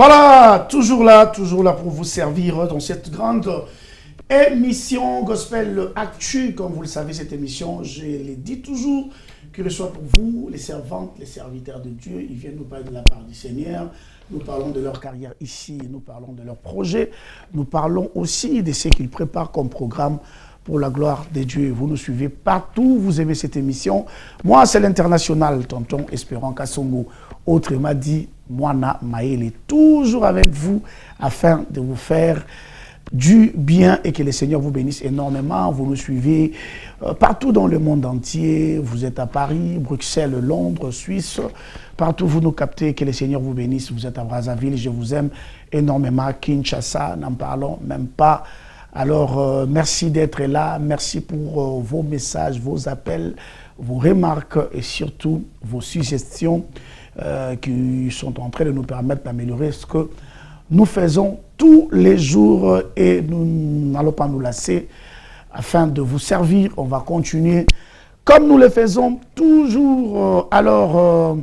Voilà, toujours là pour vous servir dans cette grande émission Gospel Actu. Comme vous le savez, cette émission, je l'ai dit toujours, que ce soit pour vous, les servantes, les serviteurs de Dieu, ils viennent nous parler de la part du Seigneur. Nous parlons de leur carrière ici, nous parlons de leurs projets, nous parlons aussi de ce qu'ils préparent comme programme pour la gloire de Dieu. Vous nous suivez partout, vous aimez cette émission. Moi, c'est l'international, tonton Espérant Kassongo. Autrement dit, Moana Maël, toujours avec vous afin de vous faire du bien et que le Seigneur vous bénisse énormément. Vous nous suivez partout dans le monde entier. Vous êtes à Paris, Bruxelles, Londres, Suisse. Partout vous nous captez, que le Seigneur vous bénisse. Vous êtes à Brazzaville, je vous aime énormément. Kinshasa, n'en parlons même pas. Alors, merci d'être là. Merci pour vos messages, vos appels, vos remarques et surtout vos suggestions qui sont en train de nous permettre d'améliorer ce que nous faisons tous les jours et nous n'allons pas nous lasser afin de vous servir. On va continuer comme nous le faisons toujours. Alors,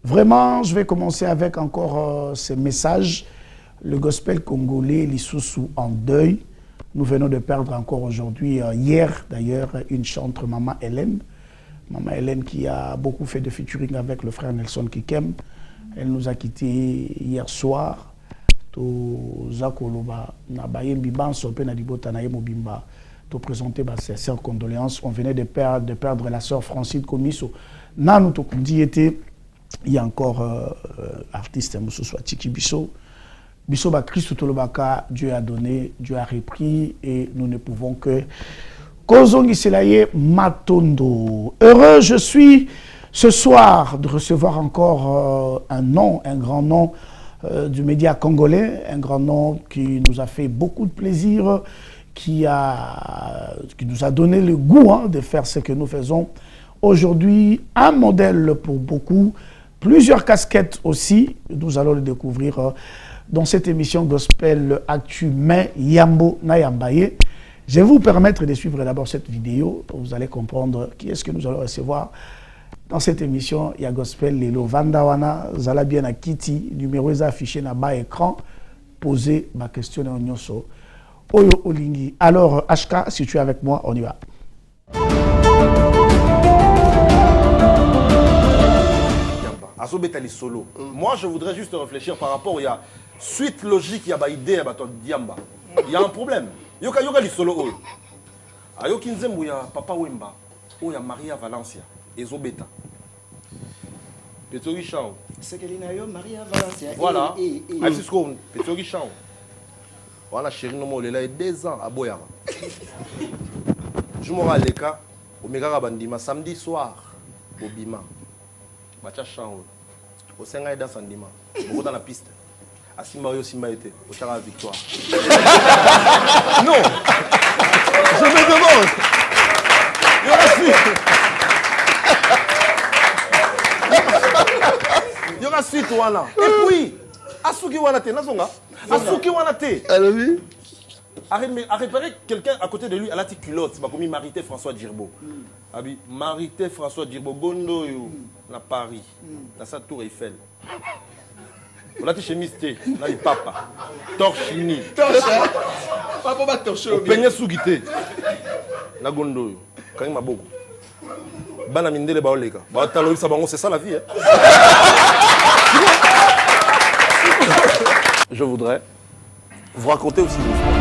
vraiment, je vais commencer avec encore ces messages. Le gospel congolais, l'Issoussou en deuil. Nous venons de perdre encore aujourd'hui, hier d'ailleurs, une chanteuse, Maman Hélène. Maman Hélène qui a beaucoup fait de featuring avec le frère Nelson Kikem. Elle nous a quittés hier soir. Présenter ses sincères condoléances. On venait de perdre la sœur Francine Komiso. Il y a encore artiste Tiki Bisso. Bisso Christ Tolobaka, Dieu a donné, Dieu a repris et nous ne pouvons que Kozongi Selaye Matondo. Heureux je suis ce soir de recevoir encore un grand nom du média congolais, un grand nom qui nous a fait beaucoup de plaisir, qui nous a donné le goût de faire ce que nous faisons aujourd'hui, un modèle pour beaucoup, plusieurs casquettes aussi, nous allons le découvrir dans cette émission Gospel Actu, mais Yambo Nayambaye. Je vais vous permettre de suivre d'abord cette vidéo, vous allez comprendre qui est-ce que nous allons recevoir. Dans cette émission, il y a Gospel Lelo Vandawana, Zalabien à Kitty, numéro est affiché dans bas écran. Posez ma question à Onyoso. Oyo Olingi. Alors, HK, si tu es avec moi, on y va. Solo. Moi, je voudrais juste réfléchir par rapport à la suite logique, il y a une idée, il y a un problème. Il y a solo. Il y a Papa Wemba, il y a Maria Valencia. Ezobeta. Petori Chao. C'est que Maria Valencia. Voilà. Petori Chao. Voilà, chérie, nous il a 2 ans à Boyara. Je me rappelle au Omega Bandima, samedi soir, au Bima. Bacha Chao. Au Senga Eda Sandima. Au dans la piste. À Simbayo Simbaete. Au Chara Victoire. Non! Je me demande! Il y aura suite wana. Et puis, Asuki wana te, nazonga. Asuki wana te. A réparer quelqu'un à côté de lui à la culotte, c'est comme Marité François Djirbo. Abi Marité François Djirbo Gondo yo na Paris, dans sa tour Eiffel. On a chemise té, là il papa. Torchini. Torche. Papa ba torche. Peigné sougité. Na Gondo yo. Quand ma boko. Bana mindele baoleka. Ba talo ça bango c'est ça la vie hein. Je voudrais vous raconter aussi une histoire.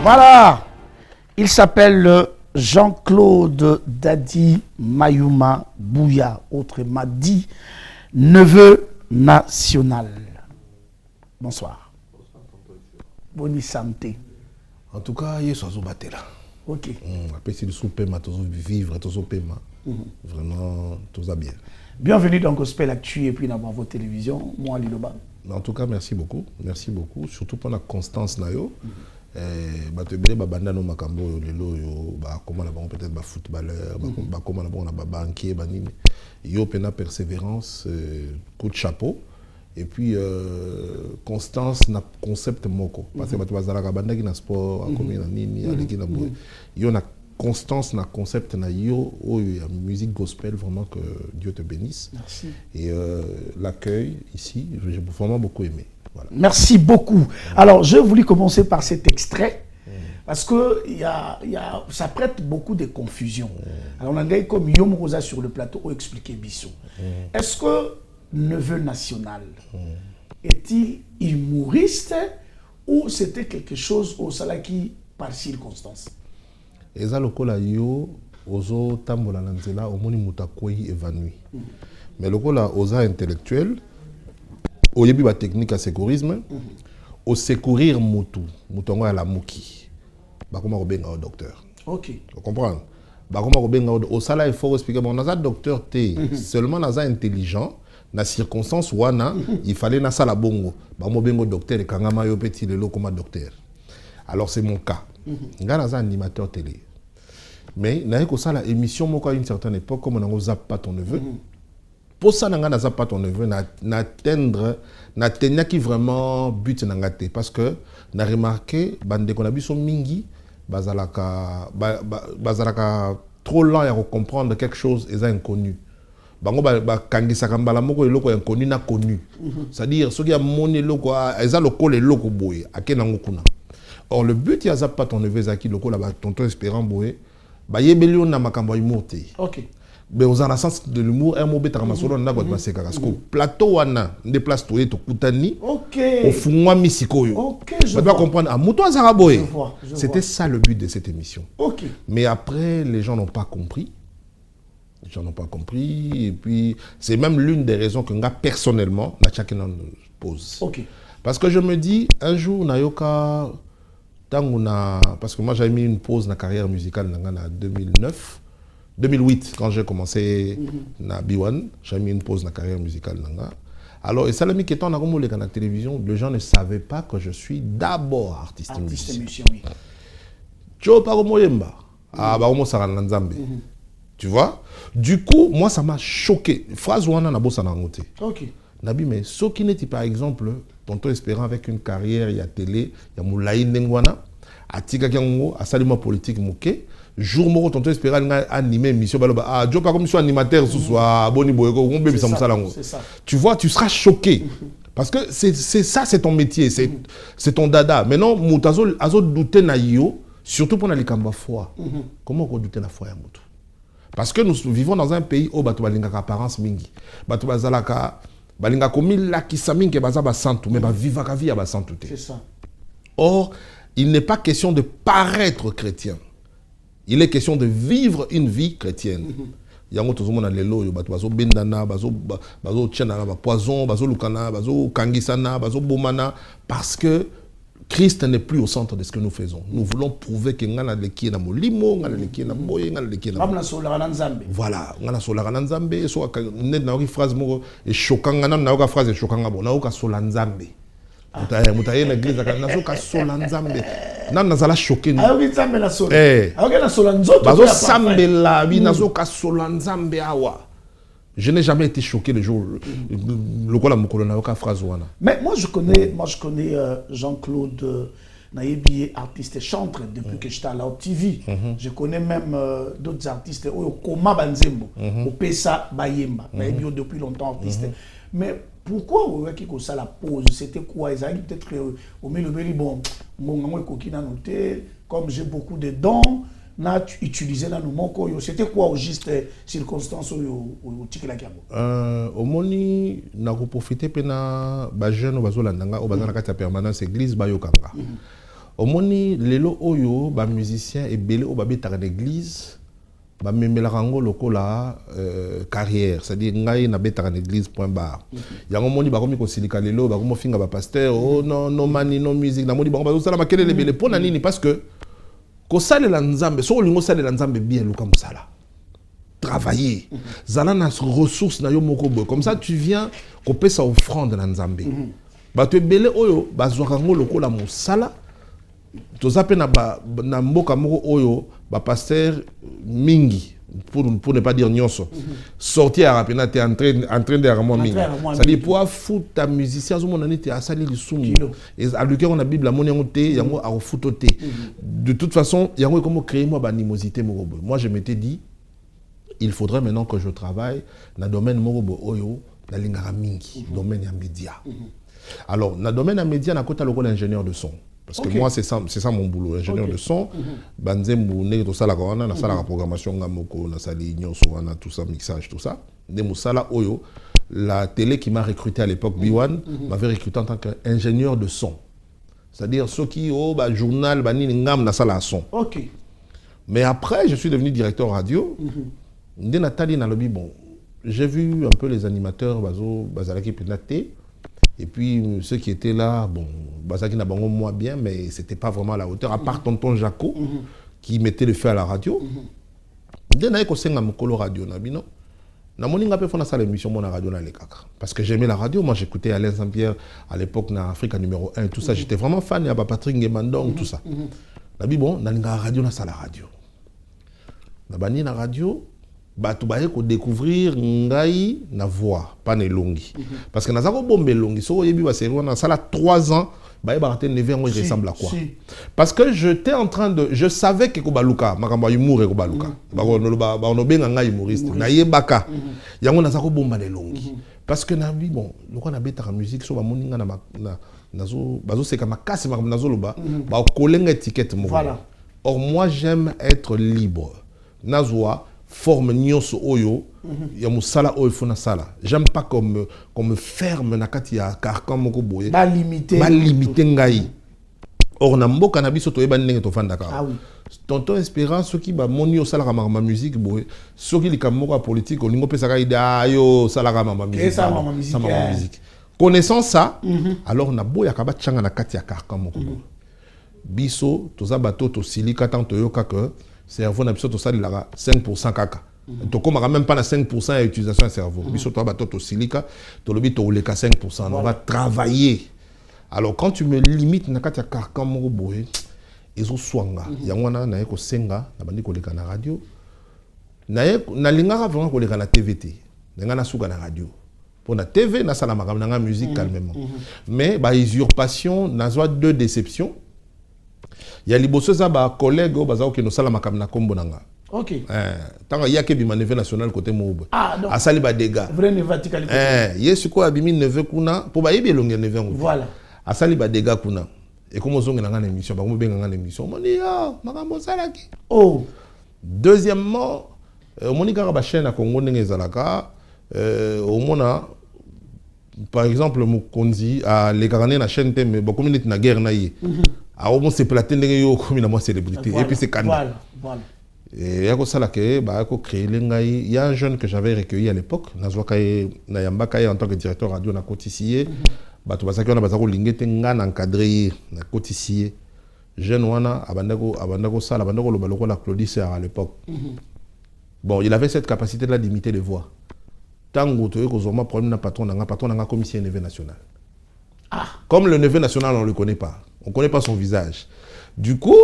Voilà, il s'appelle Jean-Claude Dadi Mayuma Bouya, autrement dit, neveu national. Bonsoir. Bonne santé. En tout cas, il y a ce battu là. Ok. Après, c'est le sous-paiement, vivre, tout paiement. Vraiment, tout va bien. Bienvenue dans Gospel Actu et puis dans votre télévision. Moi, Liloba. En tout cas, merci beaucoup. Merci beaucoup. Surtout pour la constance. Comment peut-être footballeur, comment banquier, yo pena persévérance, coup de chapeau. Et puis, constance na concept moko. Parce que tu vas à la banda qui na sport, comme na nini, qui na boy. Il y a constance na concept na yo, musique gospel, vraiment que Dieu te bénisse. Merci. Et l'accueil ici, j'ai vraiment beaucoup aimé. Voilà. Merci beaucoup. Alors, je voulais commencer par cet extrait. Parce que ça prête beaucoup de confusion. Alors, on a dit comme Yom Rosa sur le plateau, ou expliqué Bissot. Est-ce que Neveu National est-il humoriste ou c'était quelque chose au Salaki par circonstance? Et ça, le cola yo, ozo tambola nanzela, au moni mutakoi évanoui. Mais le cola oza intellectuel, au yebi ba technique à secourisme, au secourir mutu, mutongo à la muki. Bakoma robenga au docteur. Ok. Vous comprenez? Bakoma robenga au sala, il faut expliquer, bon, naza docteur T, seulement naza intelligent, na circonstance wana, il fallait na sala bongo. Bakoma bengo docteur, et kangama yo petit lelo comme docteur. Alors c'est mon cas. Nga naza animateur télé. Mais na yeko sala émission moko à une certaine époque, comme on a zappe pas ton neveu. Pour ça, nga na zappe pas ton neveu, n'atteindre, n'atteindre qui vraiment but nangate. Parce que, na remarqué, bande qu'on a vu son mingi, bazalaka trop lent à comprendre quelque chose et ça inconnu. Bango kangisa kambala moko eloko inconnu na connu. C'est-à-dire ceux qui a monné loko eza loko le loko boye akena ngokuna. Or le but ya zappe pas ton neveu zaki loko là tonton espérant boye ba yebeli na makambo humour. OK. Mais aux en sens de l'humour, un mot bêta ramasolo na god maseka parce que plateau wana des places to kutani. OK. Au fungwa misikoyo. OK, je dois comprendre à muto azara boye. C'était ça le but de cette émission. OK. Mais après les gens n'ont pas compris. Les gens n'ont pas compris et puis c'est même l'une des raisons que nga personnellement na chacun pose. OK. Parce que je me dis un jour nayoka tanguna parce que moi j'avais mis une pause dans la carrière musicale en 2008, quand j'ai commencé na B1, j'ai mis une pause dans la carrière musicale. Alors, et ça, qui était en la télévision, les gens ne savaient pas que je suis d'abord artiste musicien. Tu vois? Du coup, moi, ça m'a choqué. Phrase wana na bossa na ngote. OK. Nabi, mais ce qui n'était par exemple, tonton espérant avec une carrière, il y a télé, il y a moulaï ndengwana, à tika kiango, à saluement politique mouké. Jour moko tonton espéra animer émission baloba ah Joe pas comme soit animateur ce soir boni boyeko on bébé ça musalango. Tu vois, tu seras choqué parce que c'est ça, c'est ton métier, c'est ton dada. Maintenant mutazo azo douter na yo surtout pour na likamba foi. Comment on douter na foi ya mutu? Parce que nous vivons dans un pays où batu balingaka apparence mingi. Batu bazalaka balinga komi la kisaminge baza ba santu mais ba vivaka via ba santu te. C'est ça. Or, il n'est pas question de paraître chrétien. Il est question de vivre une vie chrétienne. Yango tozo mona lelo yo bato bazo bendana bazo tchana ba poison bazo lukana bazo kangisana bazo bomana parce que Christ n'est plus au centre de ce que nous faisons. Nous voulons prouver que ngana leki na molimo ngana leki na boye ngana leki na ngana sola nzambe. Voilà, ngana sola nzambe so net na ki phrase moko e chokanga na ka phrase e chokanga bon na ka sola nzambe. Mutaye na église na so ka sola nzambe. Nan nazala choqué. Ayoki nzambe na sola. Ayoki na sola nzoto. Bazo sambela bi nazo ka sola nzambe awa. Je n'ai jamais été choqué le jour le quoi la mokolo na ka phrase wana. Mais moi je connais Jean-Claude Nayebi, artiste et chanteur depuis que j'étais à la TV. Je connais même d'autres artistes au Koma Banzembo, au Pesa Bayemba. Nayebi depuis longtemps artiste. Mais pourquoi on a ça la pause? C'était quoi? Ils avaient peut-être au milieu de bon, comme j'ai beaucoup de dons, n'a utilisé dans nos moko. C'était quoi au juste circonstance au tikila kiabo? Au moni n'a profité pena ba jeune bazolandanga au bazana kata permanence église bayokanga. Au moni lelo oyo ba musicien et belé au babé tara d'église. Ba memela rango lokola carrière, c'est-à-dire ngai na betaka na église point bar. Yango moni ba komi ko silika lelo ba komo finga ba pasteur oh non no mani no musique na moni ba ko sala makele lebele pona nini parce que ko sale la nzambe so lingo sale la nzambe bien luka musala. Travailler. Zana na ressources na yo moko boy. Comme ça tu viens ko pesa offrande na nzambe. Ba to belé oyo ba zwaka ngo lokola musala. Tozape na mboka moko oyo ba pasteur mingi pour ne pas dire nyonso. Sortir à rapina, tu es en train de ramener. C'est-à-dire, pour foutre ta musicien, tu as sali le soum. Et à l'occasion, on a Bible, la monnaie, il y a un foot. De toute façon, il y a un comment créer moi animosité. Moi, je m'étais dit, il faudrait maintenant que je travaille dans le domaine Morobo Oyo, dans l'Ingaramingi, domaine des médias. Alors, dans le domaine des médias, on a un ingénieur de son. Parce que moi, c'est ça mon boulot, ingénieur de son. Banzembu, ne to sala kawana, na sala programmation ngamoko, na sala union soana, tout ça, mixage, tout ça. Nemu sala Oyo, la télé qui m'a recruté à l'époque, B1, m'avait recruté en tant qu'ingénieur de son. C'est-à-dire ceux qui au journal, bani ngam na sala son. Ok. Mais après, je suis devenu directeur radio. Dès Nathalie na lobby, bon, j'ai vu un peu les animateurs, bazalaki penaté. Et puis ceux qui étaient là, bon, bazaki n'a pas moi bien, mais c'était pas vraiment à la hauteur. À part tonton Jaco, qui mettait le feu à la radio. Dès naïko senga mokolo radio na bino. Na moninga pe fona sa l'émission mon radio na lekaka. Parce que j'aimais la radio, moi j'écoutais Alain Saint-Pierre à l'époque na Africa numéro 1 tout ça, j'étais vraiment fan ya Patrick Ngemandong tout ça. Na bi bon, na linga radio na sa la radio. Na bani na radio tu vas découvrir ngai na voix pas ne longi parce que na zako bombe longi so yebi ba série na sala 3 ans ba raté never moi il ressemble à quoi parce que je savais que ko baluka makamba humour ko baluka ba on benga ngai humoriste na yebaka yango na zako bomba ne longi parce que na bi bon loko na beta musique so ba moninga na nazo bazo seka makasi makamba nazo loba ba kolenga étiquette mo or moi j'aime être libre nazwa forme nyonso oyo ya musala oyo fona sala j'aime pas comme me ferme na kati ya carcan moko boye ba limiter ngai or na mboka na biso to yeba ndenge to fanda ka ah oui tonton Espérance soki ba moni yo sala ma musique boye soki likamoko politique olingo pesa ka ida yo sala ma musique ça ma musique connaissant ça alors na boya ka ba changa na kati ya carcan moko biso toza bato to silika tanto yo kaka cerveau na biso to sali la 5% kaka to koma même pas na 5% d'utilisation du cerveau biso to bato to silika to lobi to leka 5% on va travailler alors quand tu me limites na kati ya carcan moko boye ezo swanga yango na yeko senga na bandi ko leka na radio na lingaka vraiment ko leka na TVT nga na suka na radio pour la TV na sala makam na musique calmement mais ba usurpation na zwa deux déceptions. Il y a liboso za ba collègue o bazao ke no sala makam na kombo nanga. OK. Tanga yake bi maneve national côté mobo. Ah donc. Asali ba dégâts. Vrai nevatikali. Yesu ko abimi neve kuna po ba yebi longe neve ngo. Voilà. Asali ba dégâts kuna. Et comme ozonga na ngana émission ba mo benga ngana émission. Moni ya makambo salaki. Oh. Deuxièmement, monika ba chaîne na Congo ndenge zalaka au mona par exemple Mukonzi a les garder na chaîne te mais ba communauté na guerre na yi. Alors, on s'est platé comme une célébrité. Voilà, et puis c'est canon. Voilà. Et il y a un jeune que j'avais recueilli à l'époque, en tant que directeur radio na Cotissier. On a encadré na Cotissier. Jeune wana abandako sala abandako lo baloko la Claudiceur à l'époque. Bon, il avait cette capacité là d'imiter les voix. Tango to ko zoma problème na patron na commission neveu national. Ah. Comme le neveu national on le connaît pas. On ne connaît pas son visage. Du coup,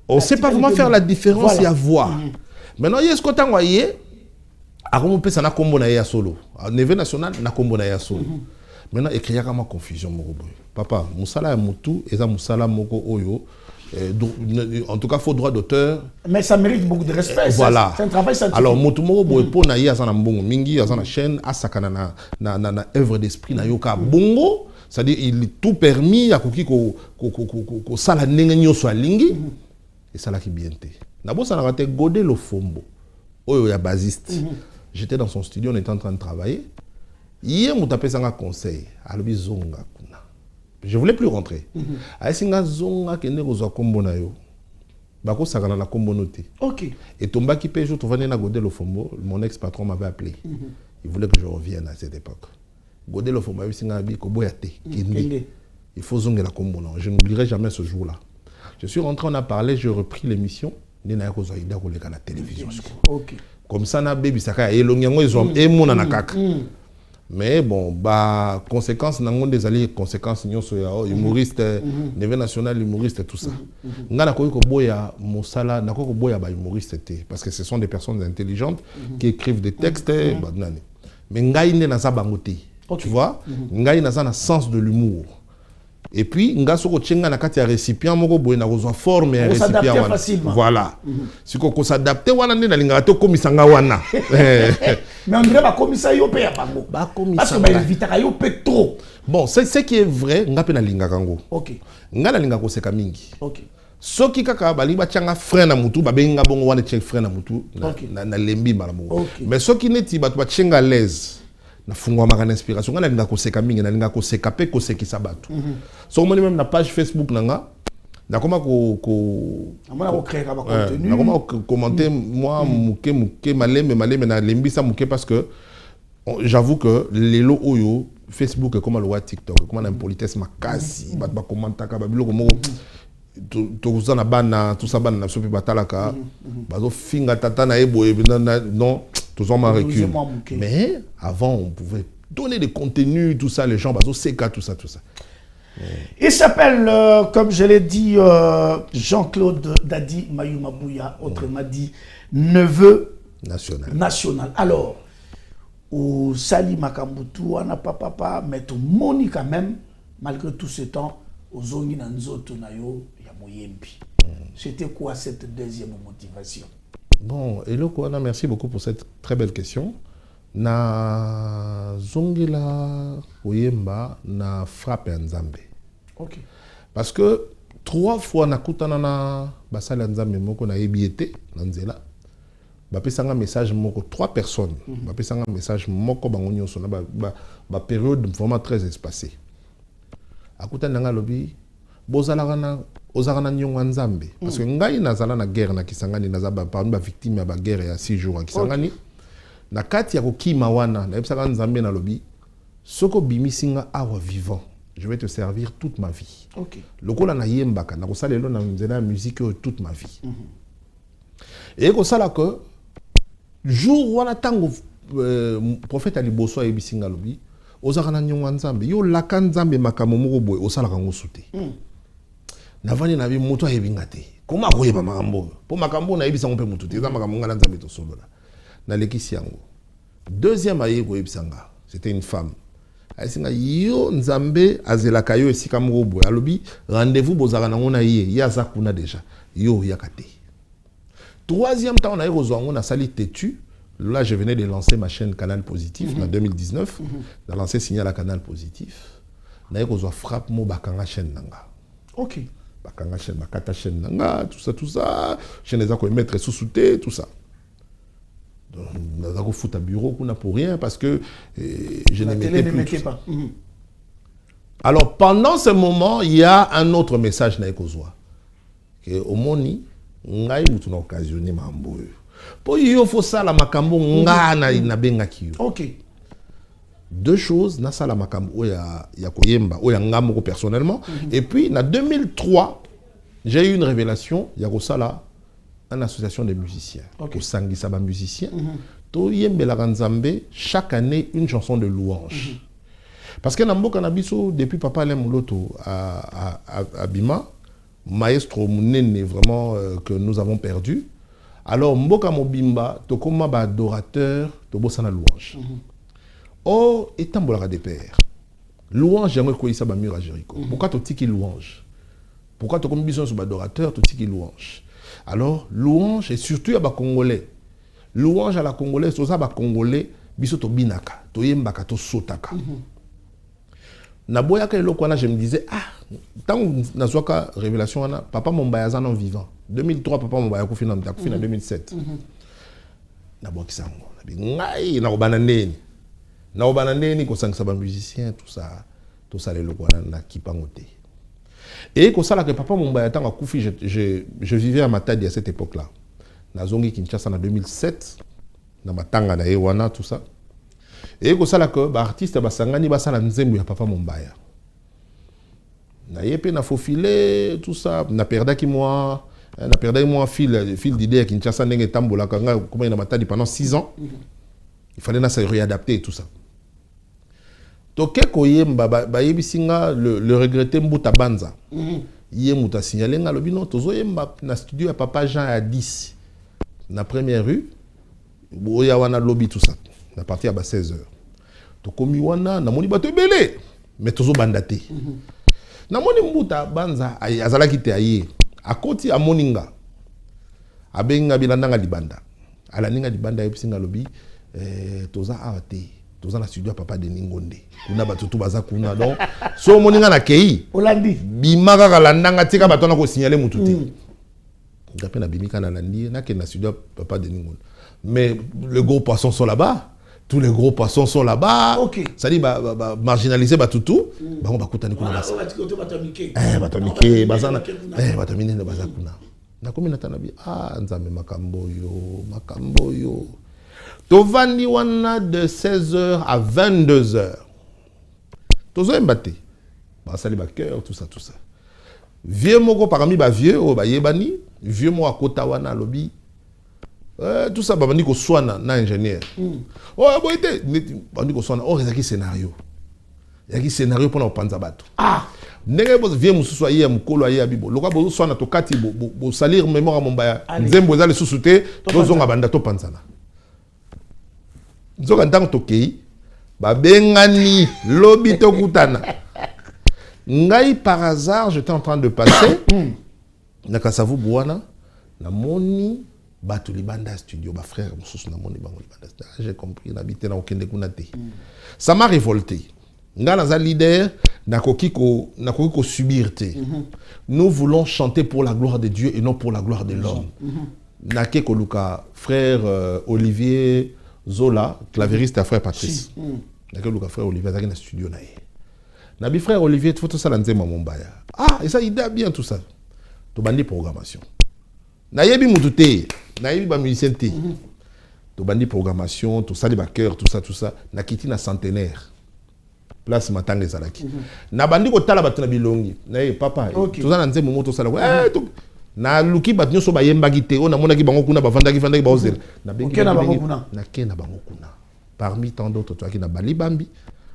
on ne sait pas vraiment faire la différence et à voir. Maintenant, il y a ce qu'on t'a envoyé. À comment on peut s'en combo na solo. Au niveau national, na combo na solo. Maintenant, il y a une confusion. Papa, Moussala et Moutou, et ça Moussala Moko Oyo. En tout cas, il faut droit d'auteur. Mais ça mérite beaucoup de respect. Voilà. C'est un travail scientifique. Alors, Moutou Moko Boepo na ya sana mbongo mingi, ya sana chaîne, asakana na œuvre d'esprit na yoka bongo. C'est-à-dire il est tout permis à koki ko sala ndenge nyoso alingi et ça là qui bien té. Nabo ça n'a raté Godé Lofombo. Oyo ya basiste. J'étais dans son studio, on était en train de travailler. Hier on tapé ça un conseil, alobi zonga kuna. Je voulais plus rentrer. Asinga zonga kende ko zo kombo na yo. Bako sakana na kombo noté. OK. Et tomba qui pejo to vane na Godé Lofombo, mon ex-patron m'avait appelé. Il voulait que je revienne à cette époque. Godé Lofombo singabi ko boyate kende. Il faut zonger la kombo non. Je n'oublierai jamais ce jour-là. Je suis rentré, on a parlé, j'ai repris l'émission. Nina ko zoida ko leka na télévision. OK. Comme ça na baby saka elongi ngo ils ont et mon na kaka. Mais bon, bah, conséquences, n'angon des alliés, conséquences, nous sommes humoristes, niveau national, humoristes et tout ça. Nous avons boya Moussala, nous avons boya humoriste, parce que ce sont des personnes intelligentes qui écrivent des textes. Mais nous avons tu vois, nous avons un sens de l'humour. Et puis, nous avons un récipient, nous avons forme et un récipient. Facilement. Voilà. Si on s'adapte, on a un commissaire wana. Mais on dirait que commissaire yo pe ya bango. Parce que ba invita yo pe trop. Bon, c'est ce qui est vrai, nga pe na linga kango. OK. Nga na linga ko seka mingi. OK. Soki kaka bali ba changa frère na mutu ba benga bongo wana check frère na mutu na lembi malamu. Mais soki neti ba to chenga l'aise. Na fungwa maka inspiration nga na linga ko seka mingi na linga ko seka pe ko seki sabatu. So moi même na page Facebook nanga na comment créer un contenu. Na comment commenter moi muke maleme na lembi sa muke parce que j'avoue que les lots oyo Facebook et comme le TikTok comme on a une politesse makasi ba commenter ka ba biloko moko to za na bana tout ça bana na sopi batalaka bazo finga tata na ebo non tout ça m'a recul. Mais avant on pouvait donner des contenus tout ça les gens bazo seka tout ça. Il s'appelle, comme je l'ai dit, Jean-Claude Dadi Mayumabouya, autrement dit, neveu national. Alors, au Sali Makambutu, on n'a pas papa, mais tout moni quand même, malgré tout ce temps, au Zongi Nanzoto Nayo, Yamoyembi. C'était quoi cette deuxième motivation? Bon, Hello Kouana, merci beaucoup pour cette très belle question. Na Zongila Oyemba na frappe Nzambe. OK. Parce que 3 fois na kutana na basala Nzambe moko na ebiete na nzela. Ba pesanga message moko 3 personnes. Ba pesanga message moko bango nyonso na ba période vraiment très espacée. Akutana nga lobi bozala na ozala nyonga Nzambe parce que ngai nazala na guerre na Kisangani nazaba parmi ba victime ya ba guerre ya 6 jours à Kisangani. Na kati ya kokima wana na ebisaka Nzambe na lobi soko bimisinga awa vivant je vais te servir toute ma vie. OK. Lokola na yembaka na kosalelo na nzela musique toute ma vie. Et kosala que jour wana tango prophète ali boso ebisinga lobi ozaka na nyonga Nzambe yo laka Nzambe makamo moko boy osala kango sute. Na vani na bi moto ayebinga te. Koma koyeba makambo po makambo na ebisa mpe mutu te za makambo ngala Nzambe to solola. Na lekisi yango. Deuxième aye ko ebisanga, c'était une femme. Ayisinga yo Nzambe azelaka yo esika moko boy. Alobi rendez-vous bozaka na ngona ye, ya za kuna déjà. Yo yakate. Troisième temps on a rezo ngona sali tetu. Là je venais de lancer ma chaîne Canal Positif en 2019. J'ai lancé Signal à Canal Positif. Na rezo frappe mo bakanga chaîne nanga. OK. Bakanga chaîne, bakata chaîne nanga, tout ça. Chaîne les a ko mettre sous-souté, tout ça. Nous avons foutu à bureau pour rien parce que je ne mettais pas. Alors pendant ce moment, il y a un autre message na ekozwa. Que au moni ngai mutu na occasionné mambo. Po yo faut ça la makambo ngana na benga kiyo. OK. 2 choses na ça la makambo ya koyemba o ya ngamoko personnellement et puis en 2003, j'ai eu une révélation ya kosala une association de musiciens. Au Sangisa ba musiciens. To yembela Nzambe chaque année une chanson de louange. Parce que Namboka Nabiso depuis Papa Lemoloto à Bima, maestro munene vraiment que nous avons perdu. Alors Mboka Mobimba to koma ba adorateur to bosana louange. Oh etambola des pères. Louange j'aimerais ko isa ba mur à Jéricho. Pourquoi to tiki louange? Pourquoi to comme bison sur ba adorateur to tiki louange? Alors, louange, et surtout à les Congolais. Louange à la Congolaise, c'est ça, les Congolais, biso to binaka, to yembaka, to sotaka. Naboyaka elokwana, je me disais, tant que nazoaka révélation, papa Mombaya en vivant. 2003, papa Mombaya a fini en 2007. Naboyaki sango. Ngai, na obananeni. Na obananeni, ko sangsa ba musicien, tout ça, l'elokwana, na kipangote. Et comme ça, que papa Mombaya a koufi, je vivais à Matadi à cette époque-là. Nazongi Kinshasa en 2007, na Matanga na Ewana, tout ça. Et comme ça, que l'artiste Basangani Basala Nzembu ya papa Mombaya. Na yepe na faufilé, tout ça. Na perdu moi fil d'idée à Kinshasa nenge tambola kanga comme na Matadi pendant 6 ans. Il fallait na se réadapter et tout ça. toke koyemba bayebisinga le regretté Mbuta Banza. Yé muta signalé nga lobi non tozoyemba na studio ya Papa Jean à 10 na première rue. Boya wana lobby tout ça. Na partir à 16h. To komi wana na moni bato belé mais tozo bandate. Na moni Mbuta Banza azala kite aye. Akoti a moninga. Abenga bilandanga libanda. Ala ninga libanda yebisinga lobby toza ate. Toza na studio Papa de Ningonde. Kuna bato tout baza kuna donc so moninga na kei. Olandi. Bimaka kalandanga tika bato na ko signaler mutu te. Ngape na bimika na landi na ke na studio Papa de Ningonde. Mais les gros poissons sont là-bas. Tous les gros poissons sont là-bas. Ok. Ça dit marginaliser tout. Bah on va couper kuna basa. Batamike bazana. Batamine na bazakuna. Na komi na tanabi nzambe makambo yo. Tovandi wana de 16h à 22h. Tozo mbate. Ba sali ba cœur tout ça. Vieux moko parmi ba vieux o ba yebani, vieux mo akota wana lobi. Tout ça ba bandi ko swana na ingénieur. Oh boite bandi ko swana ezaki scénario. Yaki scénario pour na panza bato. Ndenge bo vieux mususu aye mukolo aye abibo. Lokwa bo swana to kati bo salir mémoire mombaya. Nzembo ezali susute tozonga banda to panzana. Nzoka ntango tokei babengani lobi tokutana. Ngai par hasard j'étais en train de passer na Kasavu Bouana na moni bato libanda studio ba frère mususu na moni bango libanda. J'ai compris n'habiter na okende kuna te. Ça m'a révolté. Nga naza leader nakoki ko subir te. Nous voulons chanter pour la gloire de Dieu et non pour la gloire de l'homme. Nake koluka frère Olivier Zola, clavériste à frère Patrice. Nake koluka frère Olivier azaki na studio na ye. Nabi frère Olivier tu faut tout ça la nzema mombaya. Et ça idée bien tout ça. To bandi programmation. Na yebi mutu te, na yebi ba musicien te. To bandi programmation, to sali ba cœur tout ça. Na kiti na centenaire. Place matanga ezalaki. Na bandi ko tala bato na bilongi. Na papa, to za na nzema moto sala. Na luki bat nyoso ba yembaki te, on a monaki bango kuna ba vandaki ba ozela. Na bengi na bango kuna. Na kena bango kuna. Parmi tant d'autres to aki na Bali Bambi.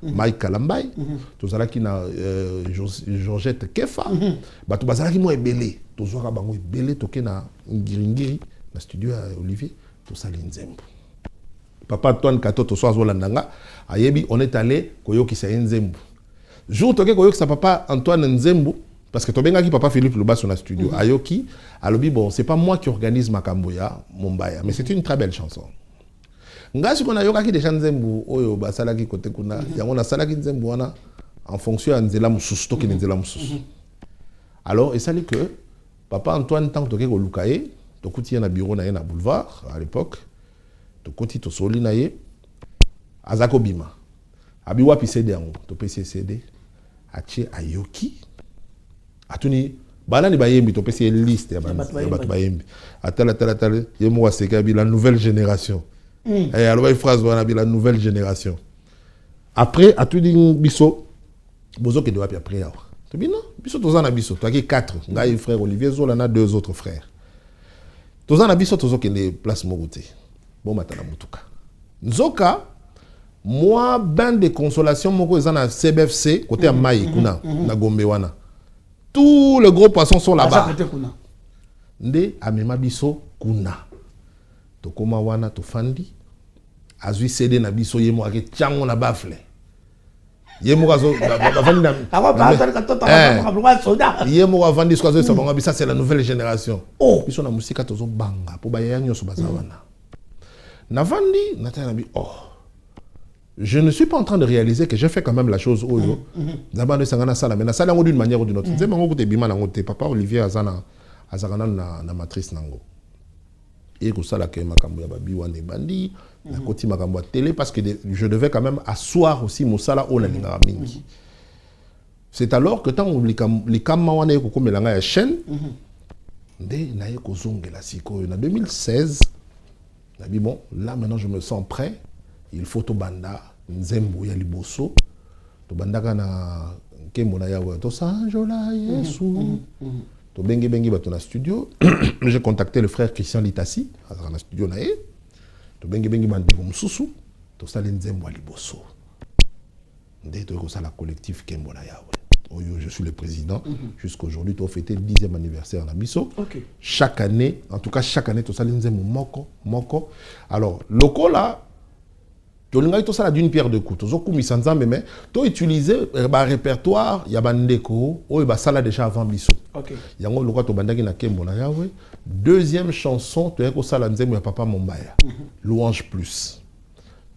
Mike Kalambay, tozalaki na Georgette Kefa, bato bazalaki mo ebele, tozwaka bango ebele toke na ngiri na studio à Olivier, tosali nzembo. Papa Antoine Kato to soa zolandanga, ayebi on est allé koyokisa nzembo. Jour toke koyokisa papa Antoine nzembo parce que tobengaki papa Philippe Lubaso na studio, ayoki, alobi bon, c'est pas moi qui organise Makamboya, Mombaya, mais c'est une très belle chanson. Ngasi kona yokaki déjà nzembo oyo basalaki kote kuna yango na salaki nzembo wana en fonction ya nzela mususu to kine nzela mususu. Alors et ça dit que papa Antoine tant que ko lukaye to kuti na bureau na ye na boulevard à l'époque to kuti to soli na ye azako bima abi wapi CD yango to pesi CD achi ayoki atuni bana ni bayembi to pesi liste ya bato bayembi atala yemo wa seka bi la nouvelle génération. Et alors il phrase voilà la nouvelle génération. Après à tout dit biso bozo ke de wapi après alors. Tu dis non, biso tozana biso, toi qui 4, ngai frère Olivier Zola na 2 autres frères. Tozana biso tozo ke ne place mogote. Bon matana mutuka. Nzoka moi bain de consolation moko ezana CBFC côté à Mai kuna na Gombe wana. Tous les gros poissons sont là-bas. Nde amema biso kuna. Tokoma wana tofandi azui CD na biso yemo ake chango na bafle yemo kazo bafandi na yemo avandi so kazo sabanga bisa c'est la nouvelle génération biso na musika tozo banga po ba yanyo so bazawana na vandi natana bi je ne suis pas en train de réaliser que j'ai fait quand même la chose oyo zabando sangana sala mais na sala ngo d'une manière ou d'une autre nzema ngo kote bima na ngote papa Olivier azana azakana na matrice nango. Et que ça la que makambo ya babi wane bandi na koti makambo ya télé parce que je devais quand même asseoir aussi mon sala au nalinga mingi. C'est alors que tant les kama wane ko komelanga ya chaîne nde na ye ko zongela siko na 2016 na bi bon là maintenant je me sens prêt, il faut to banda nzembo ya liboso to bandaka na kembo na yawe to sanjola yesu. To bengi bato na studio, j'ai contacté le frère Christian Litassi dans le studio nae. To bengi bande mususu, to sali nzembo liboso. la collectif Kembo na Yahweh. Je suis le président. Jusqu'aujourd'hui, tu as fêté le 10e anniversaire en Abisso. Chaque année, en tout cas chaque année, tu as moko. Alors, le co là, tu as d'une pierre deux coups. Tu as utilisé un répertoire, il y a un déco, il y a ça déjà avant Bisso. Il y a un local tu bandaki na Kembo na Yahweh. Deuxième chanson, tu as ça la nzembo ya Papa Mombaya. Louange plus.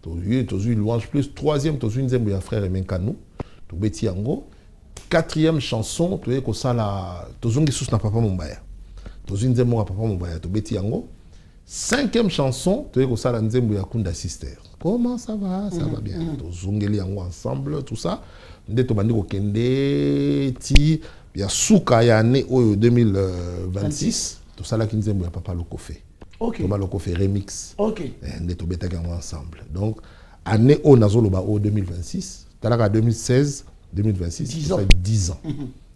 Tu as eu Louange plus. Troisième, tu as eu nzembo ya Frère Emenkanou. Tu beti yango. Quatrième chanson, tu as ça la tozongi sous na Papa Mombaya. Tu as eu nzembo ya Papa Mombaya. Tu beti yango. Cinquième chanson, tu as ça la nzembo ya Kunda Sister. Comment ça va? Ça va bien. Tozongeli yango ensemble, tout ça. Nde to bandiko kende ti ya suka ya année 2026. Tout ça là qui nzembo ya Papa Lokofé. Papa Lokofé remix. Nde to betaka yango ensemble. Donc année o nazoloba o 2026, talaka 2016, 2026, 10 ans.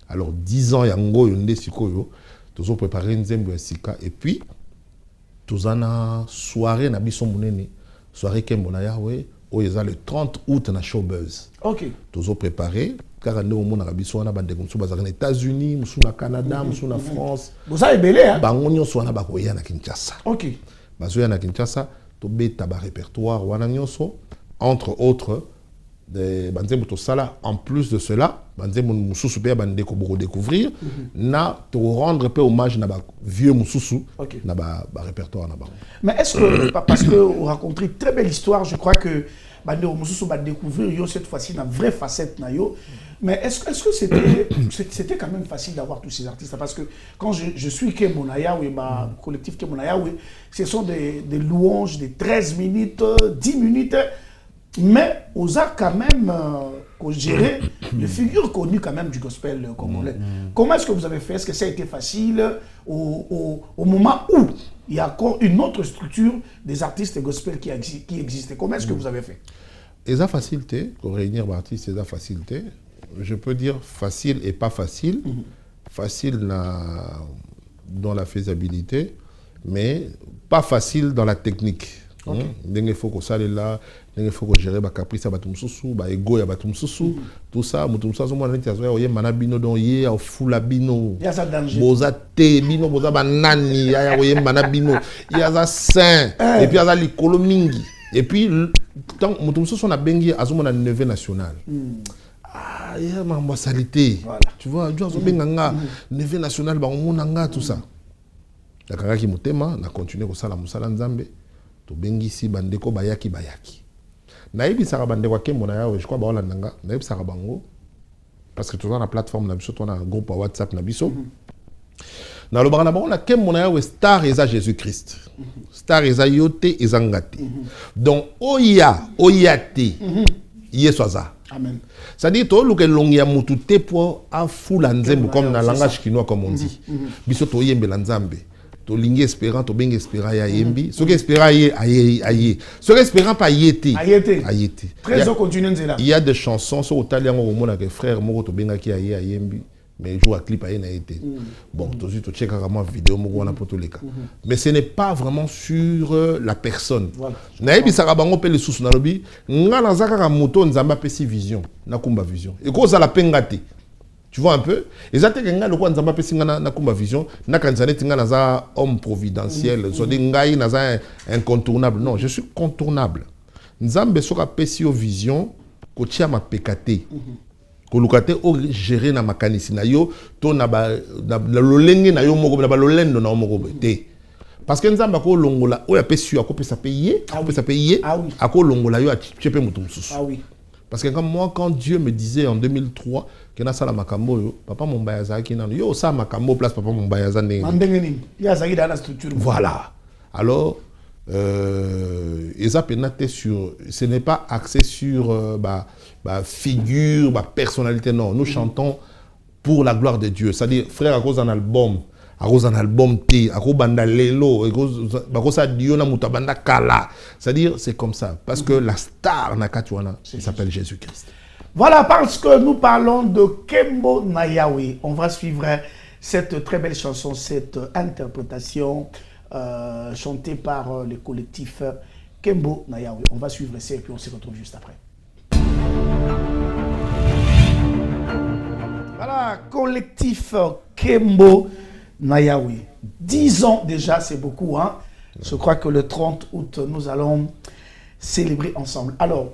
Alors 10 ans yango yonde sikoyo, tozo préparer nzembo ya sika et puis tozana soirée na biso munene. Soirée Kembo na Yahweh, où il y a le 30 août na Showbuzz. Tous préparé, car nous sommes aux États-Unis, nous sommes au Canada, nous sommes en France. Vous avez belé, hein? Nous sommes à Kinshasa. Nous sommes à Kinshasa, nous avons un répertoire, entre autres, en plus de cela, nous sommes découvrir, nous rendre hommage à vieux Moussoussou, dans le répertoire. Mais est-ce que, parce que vous racontez une très belle histoire, je crois que Moussoussou va découvrir cette fois-ci une vraie facette. Mais est-ce que c'était quand même facile d'avoir tous ces artistes? Parce que quand je suis Kembo na Yahweh, ma collectif Kembo na Yahweh, ce sont des louanges de 13 minutes, 10 minutes. Mais on a quand même géré les figures connues quand même du gospel congolais. Comment est-ce que vous avez fait? Est-ce que ça a été facile au moment où il y a encore une autre structure des artistes gospel qui existait? Comment est-ce que vous avez fait? Et la facilité, pour réunir les artistes, c'est la facilité. Je peux dire facile et pas facile. Facile dans la faisabilité, mais pas facile dans la technique. Il faut que ça aille là, il faut que gérer les caprices à Batumsusu, les ego à Batumsusu, tout ça. Batumsusu, moi, je suis manabino don yé, au fula bino. Il y a ça danger. Boza te bino, boza banani, il y a manabino, il y a ça saint, et puis il y a l'icolo mingi. Et puis, tant que Batumsusu on a bengi, azuma na neveu national. Ah, il y a ma ambassadité. Tu vois, tu as benganga, neveu national, ba omonanga tout ça. La karaki mutema, na continuer ko sala musala nzambe. To bengisi bandeko bayaki. Naïbi Sarabandeko Kembo na Yahweh, je crois ba nanga, naïbi Sarabango parce que tu as la plateforme na biso, tu as un groupe WhatsApp na biso. Na lo barana on a Kembo na Yahweh star eza Jésus-Christ. Star eza yote ezangate. Donc oyate yesoza. Amen. C'est-à-dire to luke longia mutu te po afula nzembo comme na langage chinois comme on dit. Biso to yembe la nzambe. To lingi espérant, to bengi espérant ya yembi. Ce qui espérant aye. Ce qui espérant pas ayete. Très au continent là. Il y a des chansons sur Italien au moment que frère moko to benga ki aye yembi. Mais joue à clip aye na été. Bon, to tu check carrément vidéo moko na poto les cas. Mais ce n'est pas vraiment sur la personne. Naïbi Sarabango pe le sous na lobi, nga na zaka ka moto nzamba pesi vision, na kumba vision. Et ko za la pengate. Tu vois un peu? Et ça, c'est le quoi nzamba pesi nga na kumba vision, na kanzane tinga na za homme providentiel, so de ngai na za incontournable. Non, je suis contournable. Nzambe soka pesi o vision ko tia ma pekate. Ko lukate o gérer na makanisi na yo to na ba lolenge na yo moko na ba lolendo na moko te. Parce que nzamba ko longola o ya pesi yo ko pesa payer, ako longola yo a chepe mutu mususu. Ah oui. Parce que quand Dieu me disait en 2003 que na sala makambo papa Mombaya zaki nanu yo sa makambo place papa Mombaya za ndenge. Mandengeni. Ya zaki dans la structure. Voilà. Alors eza penate sur ce n'est pas axé sur figure, personnalité non, nous chantons pour la gloire de Dieu. C'est-à-dire frère à cause d'un album T, à cause banda lelo, à cause ça diona mutabanda kala. C'est-à-dire c'est comme ça parce que la star nakatuana, il s'appelle Jésus-Christ. Voilà, parce que nous parlons de Kembo na Yahweh. On va suivre cette très belle chanson, cette interprétation chantée par le collectif Kembo na Yahweh. On va suivre ça et puis on se retrouve juste après. Voilà, collectif Kembo Nayawi. 10 ans déjà, c'est beaucoup. Hein? Je crois que le 30 août, nous allons célébrer ensemble. Alors,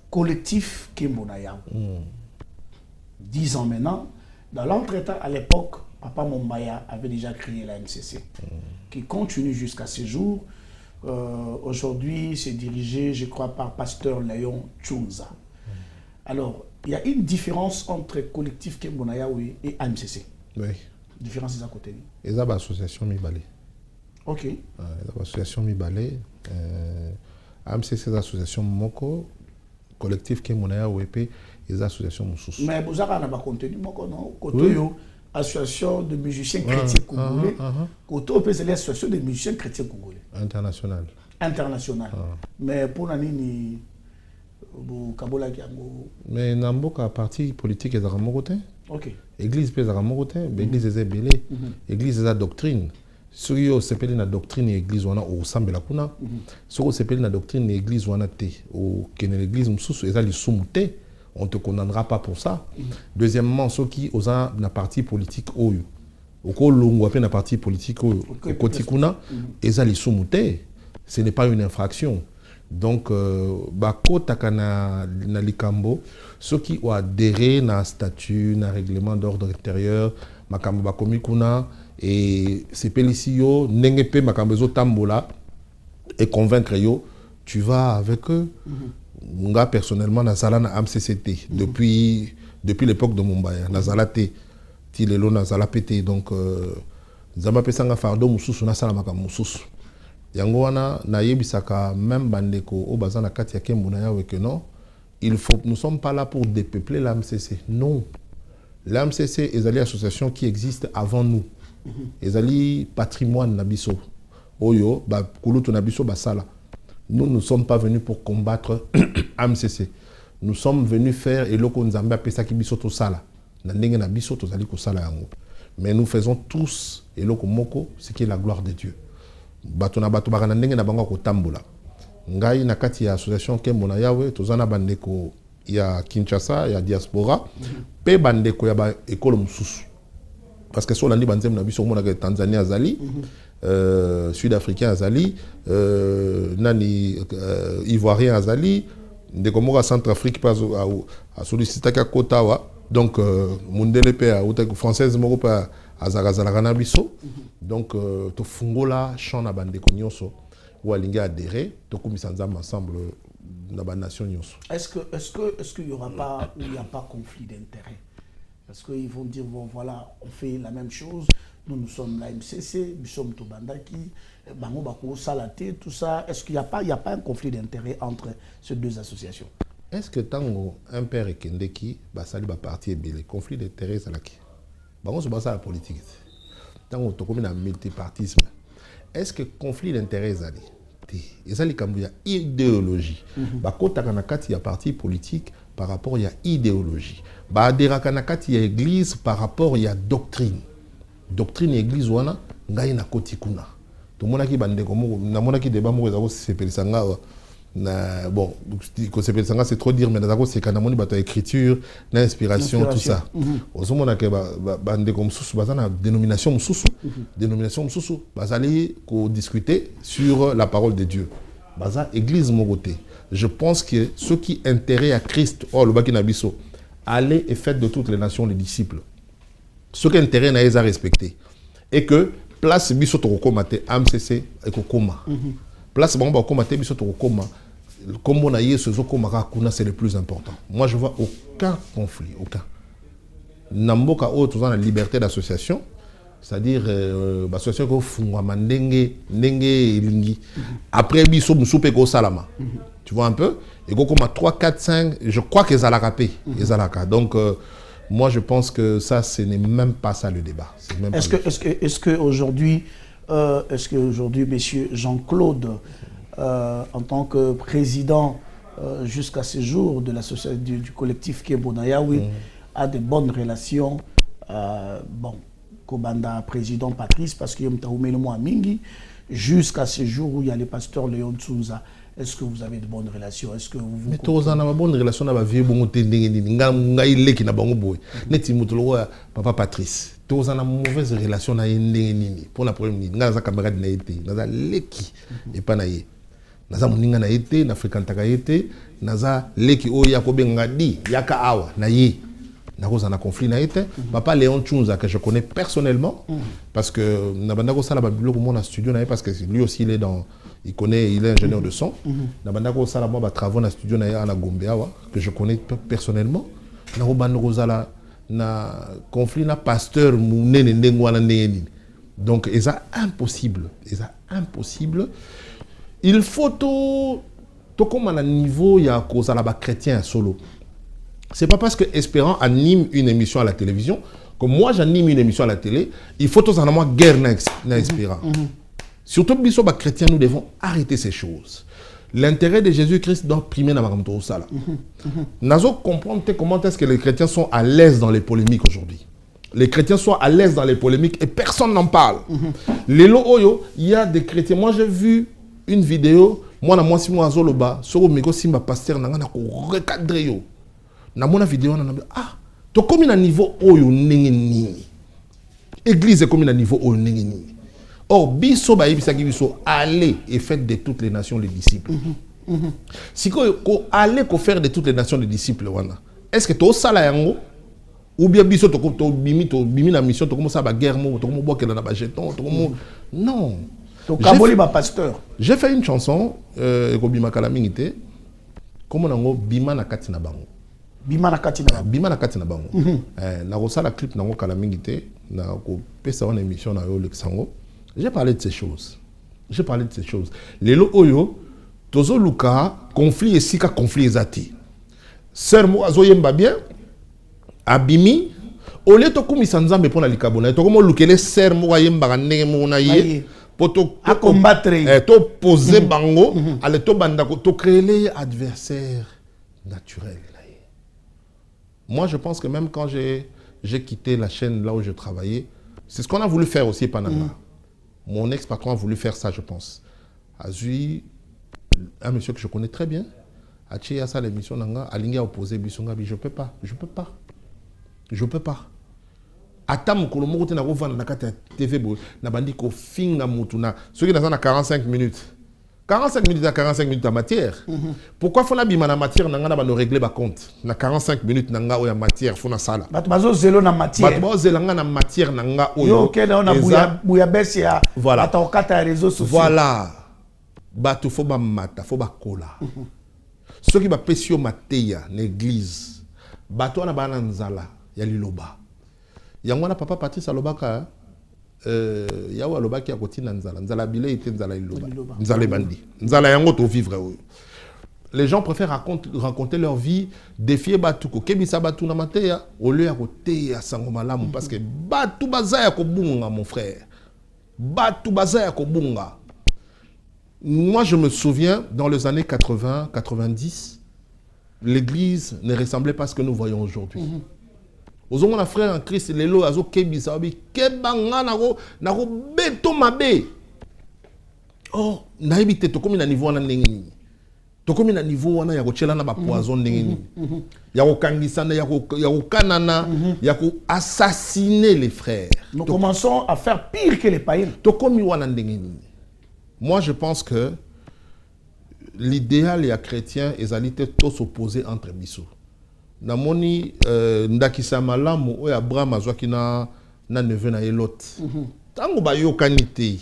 collectif Kembo Nayawi. 10 ans maintenant. Dans l'entretemps, à l'époque, Papa Mombaya avait déjà créé la MCC, qui continue jusqu'à ce jour. Aujourd'hui, c'est dirigé, je crois, par Pasteur Léon Tchounza. Alors, il y a une différence entre collectif Kembo Nayawi et AMCC. Oui. Différence des à côté. Et ça, l'association Mibale. Ok. L'association Mibale. AMCC, c'est l'association Moko. Collectif Kembo Nayawi et les associations Moussous. Mais vous avez un contenu Moko, non? Oui. Association de musiciens chrétiens congolais. Koto, c'est l'association de musiciens chrétiens congolais. International. International. Mais pour l'année, mais Namboka parti politique est à côté. Ok. Église est à côté. Église est belé. Église est la doctrine. Si on s'appelle la doctrine église on a au sambe la kuna. Si on s'appelle la doctrine église on a té au que l'église moussous et ça les soumouté. On te condamnera pas pour ça. Deuxièmement, ceux qui osent la partie politique oyo. Au ko longo appelle la partie politique oyo. Au côté kuna et ça les soumouté. Ce n'est pas une infraction. Donc, bako takana na likambo, ceux qui ont adhéré na statut, na règlement d'ordre intérieur, makambo bakomi kuna et c'est pelisio nengepe makambo zo tambola et convaincre yo, tu vas avec eux. Nga personnellement nazala na AMCCT depuis l'époque de Mombaya, nazala te tilelo nazala pété donc zama pesanga fardo mususu na sala makambo mususu. Yango wana na yebisaka même bandeko au bazan na kati ya Kembo Nayawi que non, nous sommes pas là pour dépeupler l'AMCC. Non. L'AMCC est une association qui existe avant nous. Ezali patrimoine na biso. Oyo ba kulutu na biso basala. Nous ne sommes pas venus pour combattre AMCC. Nous sommes venus faire eloko nzambe apesa ki biso to sala. Na ndenge na biso to zali ko sala yango. Mais nous faisons tous eloko moko, ce qui est la gloire de Dieu. Bato na bato bakana ndenge na bango ko tambola. Ngai na kati ya association Kembo Nayawi tozana bandeko ya Kinshasa ya diaspora pe bandeko ya ba école mususu. Parce que sur l'andi banzem na biso mona Tanzanie azali sud-africain azali nani ivoirien azali ndeko moka Centrafrique pas a sollicité ka kotawa donc mundele pe a française moko pa azakazalaka na biso donc tofungola champ na bandeko nyonso ou alinga adhérer tokumisa nzambe ensemble na ba nation nyonso. Est-ce qu'il y aura pas ou il y a pas conflit d'intérêt? Parce qu'ils vont dire bon voilà, on fait la même chose, nous sommes la MCC, nous sommes Tobandaki, Bango Bako Salaté, tout ça. Est-ce qu'il n'y a pas un conflit d'intérêt entre ces deux associations? Est-ce que tango un père et Kendeki basali ba parti ebele conflit d'intérêt salaki? Bango se basa la politique. Tango to comme na multipartisme. Est-ce que conflit d'intérêt zali? Ezali kambu ya idéologie. Bakota kana kati ya parti politique par rapport à idéologie. Badera kana kati ya église par rapport à doctrine. Doctrine église wana ngai na koti kuna. To monaki bandeko moko na monaki débat moko ezako sepelisanga na bon ko sepelisanga c'est trop dire mais ezako c'est kana moni bato écriture, na inspiration tout ça. Ozomona ke bandeko mususu bazana dénomination mususu bazali ko discuter sur la parole de Dieu. Baza église mogoté. Je pense que ceux qui intéressent à Christ, oh le baki nabiso, allez et faites de toutes les nations les disciples. Ceux qui intéressent à les respecter. Et que place biso to komate AMCC et kokoma. Place bango komate biso to koma. Comme on a eu ce zokomaka kuna c'est le plus important. Moi je vois aucun conflit, aucun. Namboka o tozana liberté d'association. C'est-à-dire l'association ko fungwa mandenge elingi après biso musupe ko salama. Tu vois un peu et go comme 3 4 5 je crois que ça l'a rapé donc moi je pense que ça ce n'est même pas ça le débat. Est-ce que aujourd'hui monsieur Jean-Claude en tant que président jusqu'à ce jour de l'association du collectif Kembo Nayawi a de bonnes relations bon Kobanda président Patrice parce qu'il y a un mingi jusqu'à ce jour où il y a le pasteur Léon Tchounza. Est-ce que vous avez de bonnes relations? Est-ce que vous... Mais tu as une bonne relation avec vie, bon, tu as papa Patrice. Tu as une mauvaise relation avec pour la première minute. Tu as une camarade qui a leki et pas naïe. Tu as une été, tu as fréquenté été, tu as leki o ya ko bengadi, yaka awa naïe. Tu as un conflit naïe. Papa Léon Tchounza que je connais personnellement parce que nabandako sala ba bureau mon studio naïe parce que lui aussi il est dans il est ingénieur de son. Nabandako sala moi ba travaux dans studio naïe à Gombeawa que je connais personnellement. Na robandako sala na conflit na pasteur munene ndengwana ndengeni. Donc c'est impossible, il faut to comme à niveau ya cause à la chrétien solo. C'est pas parce que Espérant anime une émission à la télévision que moi j'anime une émission à la télé, il faut tous en avoir guerre na Espérant. Surtout biso ba chrétien, nous devons arrêter ces choses. L'intérêt de Jésus-Christ doit primer dans ma sala. Nazo comprendre comment est-ce que les chrétiens sont à l'aise dans les polémiques aujourd'hui. Les chrétiens sont à l'aise dans les polémiques et personne n'en parle. Lelo oyo, il y a des chrétiens. Moi j'ai vu une vidéo, moi si moi zoloba, sur meko simba pasteur nanga na ko recadrer yo. Na mona vidéo na to comme na niveau oyo ndenge nini. Église comme na niveau oyo ndenge nini. Or biso ba yebisaki biso aller et faites de toutes les nations les disciples. Si ko aller ko faire de toutes les nations les disciples wana. Est-ce que to sala yango ou bien biso to bimi na mission to comme ça ba guerre mo to comme boka na ba jeton to comme non. To kaboli ba pasteur. J'ai fait une chanson ko bima kala mingité. Comme nango bima na kati na bango. Bima na kati na bango. Bima na kati na bango. Na ko sala clip nango kala mingité na ko pesa wana émission na yo le sango. J'ai parlé de ces choses. Lelo oyo tozo luka conflit et sika conflit ezati. Sœur mo azoyemba bien. Abimi ole to kumisa nzambe pona likabona to komo lukele sœur mo ayemba ndenge mo na ye poto à combattre to poser bango ale to banda to créer adversaire naturel. Moi je pense que même quand j'ai quitté la chaîne là où je travaillais, c'est ce qu'on a voulu faire aussi Panama. Mon ex-patron a voulu faire ça, je pense. Azui, un monsieur que je connais très bien, a tiré à ça l'émission nanga, alinga opposé bisonga, je peux pas. Atam ko lomo na rovana na kata TV bo na bandi ko finga mutuna. Ce qui dans 45 minutes. 45 minutes à 45 minutes en matière. Pourquoi faut la bima na matière nanga na ba no régler ba compte. Na 45 minutes nanga o ya matière faut na sala. Bazo zelo na matière. Bazo zelo na matière nanga o yo. OK na buya besi ya. Voilà. Ata okata réseaux sociaux. Voilà. Bato faut ba mata, faut ba kola. Ceux qui ba pesio mateya l'église. Bato na bana nzala ya liloba. Yangwana papa Patrice alobaka yawa alobaki akotina nzala bile ite nzala liloba. Nzala bandi. Nzala yango to vivre. Les gens préfèrent raconter leur vie, défier batuko kebisa batu na mateya au lieu à côté à sango malamu parce que batu bazaya ko bunga mon frère. Batu bazaya ko bunga. Moi je me souviens dans les années 80, 90, l'église ne ressemblait pas à ce que nous voyons aujourd'hui. Aux hommes, frère en Christ, les lois, azo kebisa, kebanga nako beto mabe. Oh, naibite to komi na niveau wana ndenge. To komi na niveau wana ya ko chela na ba poison ndenge. Ya ko kangisa na ya ko kanana, ya ko assassiner les frères. Nous commençons à faire pire que les païens. To komi wana ndenge. Moi je pense que l'idéal et à chrétien ezalité tous s'opposer entre biso. Namoni ndakisa malamu o ya Abraham azwaki na neveu na Lot. Tango ba yokanite.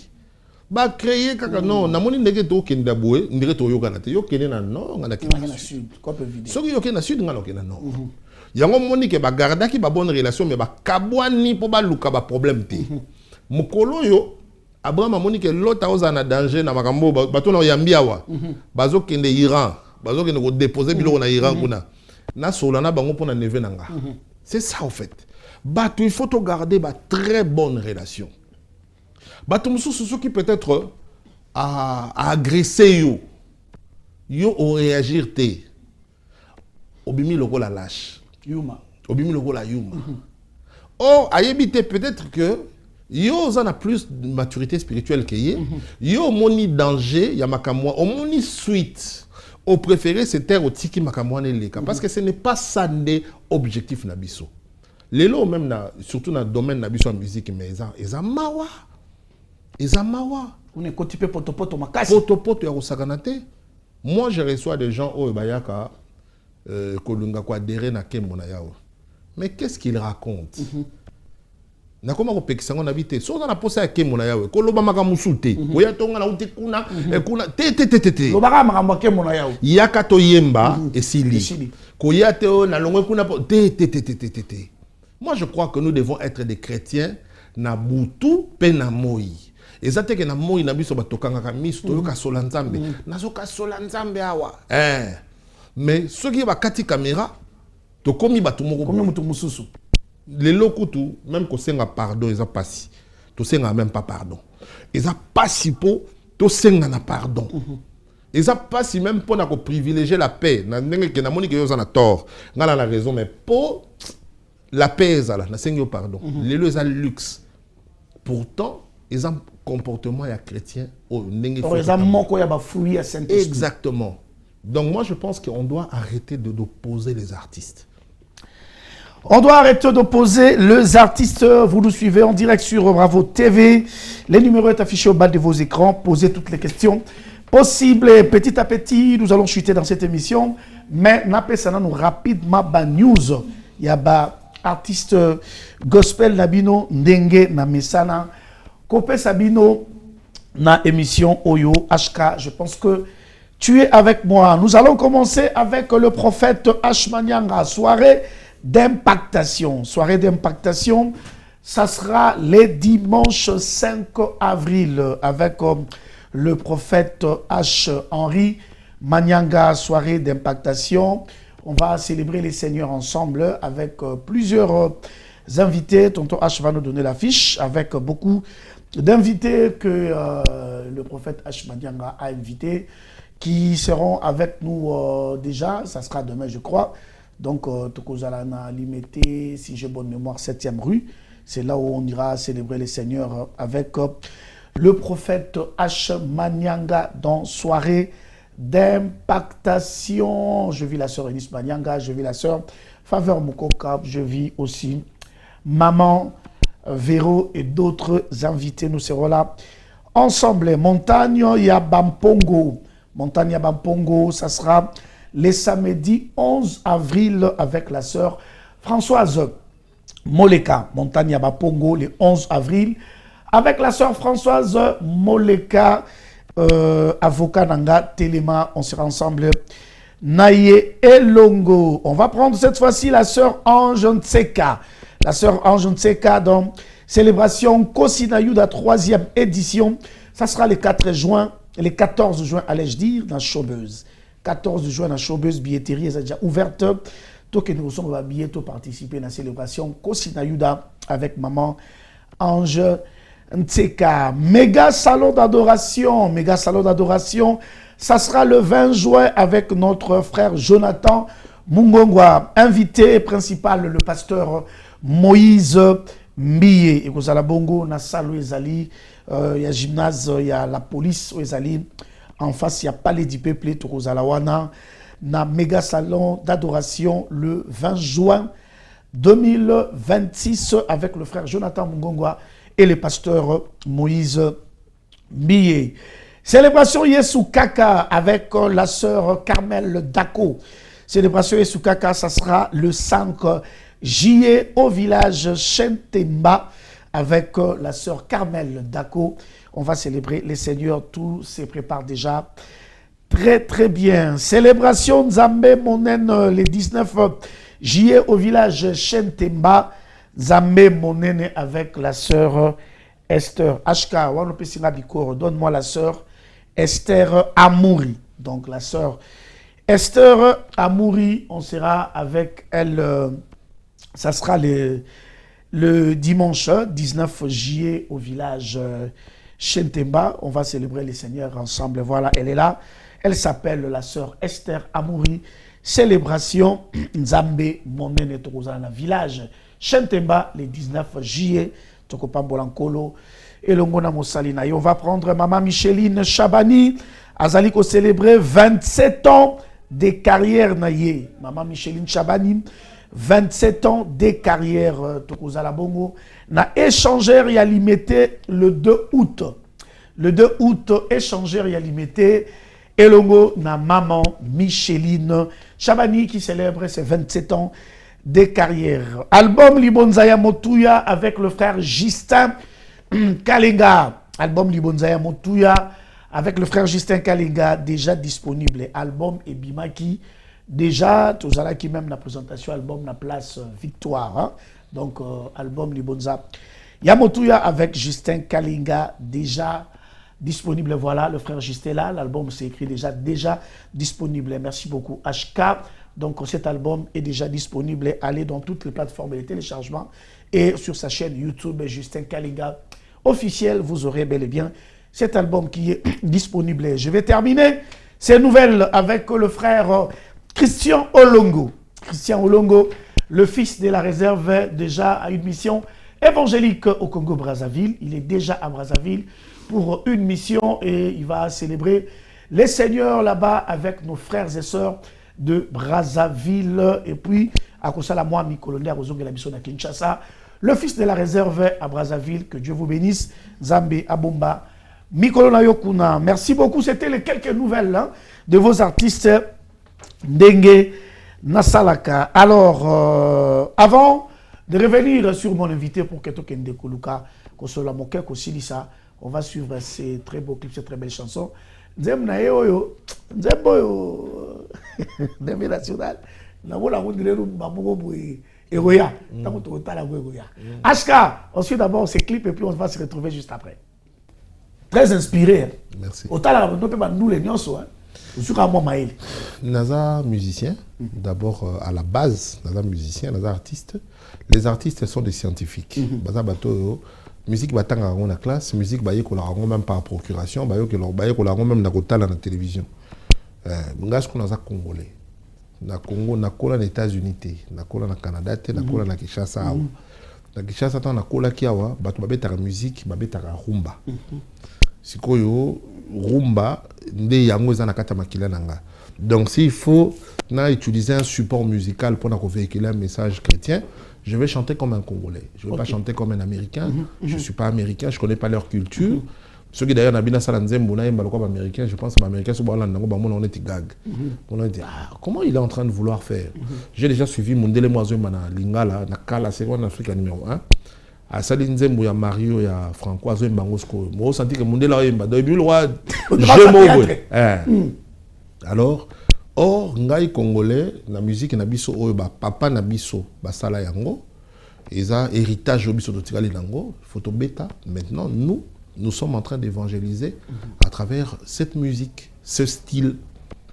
Ba créer kaka non, namoni ndenge to kenda boye, ndenge to yokana te. Yokene na non, ngana ki na sud. Quoi peut vider? Soki yokene na sud ngana okena non. Yango moni ke ba gardaki ba bonne relation mais ba kabwani po ba luka ba problème te. Mukolo yo Abraham amoni ke Lot aoza na danger na makambo bato na yambia wa. Bazo kende Iran, bazo kende ko déposer biloko na Iran kuna. Na solana bango pona neve nanga. C'est ça en fait. Bato il faut garder ba très bonne relation. Bato mususu ceux qui peut-être à agresser yo au réagir te. Obimi loko la lâche. Yuma. Obimi loko la yuma. Oh ayebite peut-être que Yo, ça a plus de maturité spirituelle que ye. Yo, moni danger, ya makamwa, au moni suite. Au préféré, c'était au tiki makamwa leka. Parce que ce n'est pas ça l'objectif nabiso. Les lots, même, surtout dans le domaine nabiso en musique, mais ils ont mawa. Ils ont mawa. On est côté potopoto makasi. Potopoto ya rosaganate. Moi, je reçois des gens au Bayaka, Kolunga kwa dere na kemona yao. Mais qu'est-ce qu'ils racontent? Na koma ko pekisango na bité. So na posa ya kemona yao. Koloba makamusute. Oya tonga na uti kuna kuna te. Lobaka makambo kemona yao. Yaka to yemba esili. Koya te na longwe kuna te. Moi, je crois que nous devons être des chrétiens na butu pe na moi. Et ça, c'est que na moi na biso batokanga ka misto yo ka solanzambe. Nazo ka solanzambe awa. Mais ceux qui va kati caméra, to komi batumoko. Komi mutu mususu. Les lokutu même ko senga pardon, ils a pas si. To senga même pas pardon. Ils a pas si po to senga na pardon. Ils a pas si même pour na ko privilégier la paix. Na ndenge ke na moni ke yo za na tort. Ngala la raison mais pour la paix là, na senga pardon. Les lois le luxe. Pourtant, ils ont un comportement chrétien. Exactement. Donc moi, je pense qu'on doit arrêter d'opposer les artistes. On doit arrêter d'opposer les artistes. Vous nous suivez en direct sur Bravo TV. Les numéros sont affichés au bas de vos écrans. Posez toutes les questions possibles. Et petit à petit, nous allons chuter dans cette émission. Mais nous rapidement ba news. Il y a ba artiste gospel Nabino Ndenge na Mesana. Kopé Sabino na émission Oyo HK. Je pense que tu es avec moi. Nous allons commencer avec le prophète H. Manyanga. Soirée d'impactation. Soirée d'impactation. Ça sera les dimanches 5 avril avec le prophète H. Henri Manyanga. Soirée d'impactation. On va célébrer les seigneurs ensemble avec plusieurs invités. Tonton H va nous donner l'affiche avec beaucoup d'invités que le prophète H. Manyanga a invités qui seront avec nous déjà. Ça sera demain, je crois. Donc, Tokozalana Limité, si j'ai bonne mémoire, 7e rue. C'est là où on ira célébrer les seigneurs avec le prophète H. Manyanga dans soirée d'impactation. Je vis la sœur Eunice Manyanga, je vis la sœur Faveur Mukoka, je vis aussi Maman Véro et d'autres invités. Nous serons là ensemble. Montagne Yabampongo. Montagne Yabampongo, ça sera les samedis 11 avril avec la sœur Françoise Moleka. Montagne Yabampongo, les 11 avril avec la sœur Françoise Moleka. Avocat Nanga Téléma, on sera ensemble. Naye Elongo. On va prendre cette fois-ci la sœur Ange Ntseka. La sœur Ange Ntseka dans célébration Kosinayuda 3e édition. Ça sera le 4 juin, le 14 juin, allais-je dire, dans Showbuzz. 14 juin dans Showbuzz, billetterie est déjà ouverte. Tout que nous sommes bientôt participer à la célébration Kosinayuda avec maman Ange Ntseka. Méga salon d'adoration. Méga salon d'adoration. Ça sera le 20 juin avec notre frère Jonathan Mungongwa. Invité principal, le pasteur Moïse Mbiye. Et vous allez bongo, na salle ezali, il y a gymnase, il y a la police ezali. En face, il y a Palais du Peuple, Tokozalawana. Na méga salon d'adoration le 20 juin 2026 avec le frère Jonathan Mungongwa et le pasteur Moïse Mbiye. Célébration Yesu Kaka avec la sœur Carmel Dako. Célébration Yesu Kaka, ça sera le 5 juillet au village Chentemba avec la sœur Carmel Dako. On va célébrer les seigneurs, tout se prépare déjà très très bien. Célébration Nzambe Monen le 19 juillet au village Chentemba. Nzambe Monen avec la sœur Esther HK. Donne-moi la sœur Esther Amouri. Donc la sœur Esther Amouri, on sera avec elle, ça sera le dimanche 19 juillet au village Chentemba. On va célébrer les seigneurs ensemble. Voilà, elle est là. Elle s'appelle la sœur Esther Amouri. Célébration Nzambe Monene Tokozana village Chentemba le 19 juillet Tokopa Mbolankolo et Longona Mosalina. Et on va prendre Maman Micheline Chabani. Azaliko célébrer 27 ans de carrière naïe. Maman Micheline Chabani, 27 ans de carrière Tokozala Bongo. Na échangeur y a limité le 2 août. Le 2 août, échangeur y a limité. Elongo na Maman Micheline Chabani qui célèbre ses 27 ans de carrière. Album Libonzaya Motuya avec le frère Justin Kalinga. Album Libonzaya Motuya avec le frère Justin Kalinga, déjà disponible. Album Ebimaki, déjà, tout à qui même la présentation, album la place Victoire. Hein? Donc, album Libonza. Yamotuya avec Justin Kalinga, déjà disponible. Voilà, le frère Justin là, l'album s'est écrit déjà disponible. Merci beaucoup, HK. Donc, cet album est déjà disponible. Allez dans toutes les plateformes de téléchargement et sur sa chaîne YouTube, Justin Kalinga officiel, vous aurez bel et bien cet album qui est disponible. Je vais terminer ces nouvelles avec le frère Christian Olongo. Christian Olongo, le fils de la réserve, déjà a une mission évangélique au Congo-Brazzaville. Il est déjà à Brazzaville pour une mission et il va célébrer les seigneurs là-bas avec nos frères et sœurs de Brazzaville. Et puis, à Kosala moi, mi colonel Ozonge la mission à Kinshasa, le fils de la réserve à Brazzaville. Que Dieu vous bénisse. Zambé Abomba. Mikolo Yokuna, merci beaucoup. C'était les quelques nouvelles hein, de vos artistes Dengue Nasalaka. Alors, avant de revenir sur mon invité pour Keto Kende Koluka, Kosola Moke Kosilisa, on va suivre ces très beaux clips, ces très belles chansons. Nzem na yo, nzem boyo, Nzem national. Na vola ngondire mbambo boye. Eroya, tant que tu as la Eroya. Ashka, ensuite d'abord ces clips et puis on va se retrouver juste après. Très inspiré. Merci. Autant la nous les nyonso. Naza musicien, d'abord à la base, Naza musicien, Naza artiste. Les artistes sont des scientifiques. Baza bato musique batanga en classe, musique baye ko la même par procuration, baye ko la même na kotala na télévision. Ngas ko naza congolais. Na Congo, na kola na États-Unis, na kola na Canada, na kola na Kinshasa. Na Kinshasa na kola kiawa, bato babeta musique, babeta rumba. Sikoyo rumba nde yango za na kata makila nanga. Donc s'il faut utiliser un support musical pour véhiculer un message chrétien, je vais chanter comme un Congolais. Je ne vais pas chanter comme un Américain. Je ne suis pas américain, je ne connais pas leur culture. Ceux qui d'ailleurs n'habitent pas en américain, je pense que les Américains sont on est gag. On a dit, comment il est en train de vouloir faire? J'ai déjà suivi Mundele Moiseau Mana Lingala, Nakala, c'est en Afrique numéro 1. À Salinzembo, il y a Mario, il y a Francois, il y a Mbangosko. Moi, je senti que Mundela est le roi. Alors, or, ngai Congolais, la musique na biso, papa na biso, basala yango, et ça, héritage biso de Tigali Nango, photo bêta. Maintenant, nous sommes en train d'évangéliser à travers cette musique, ce style.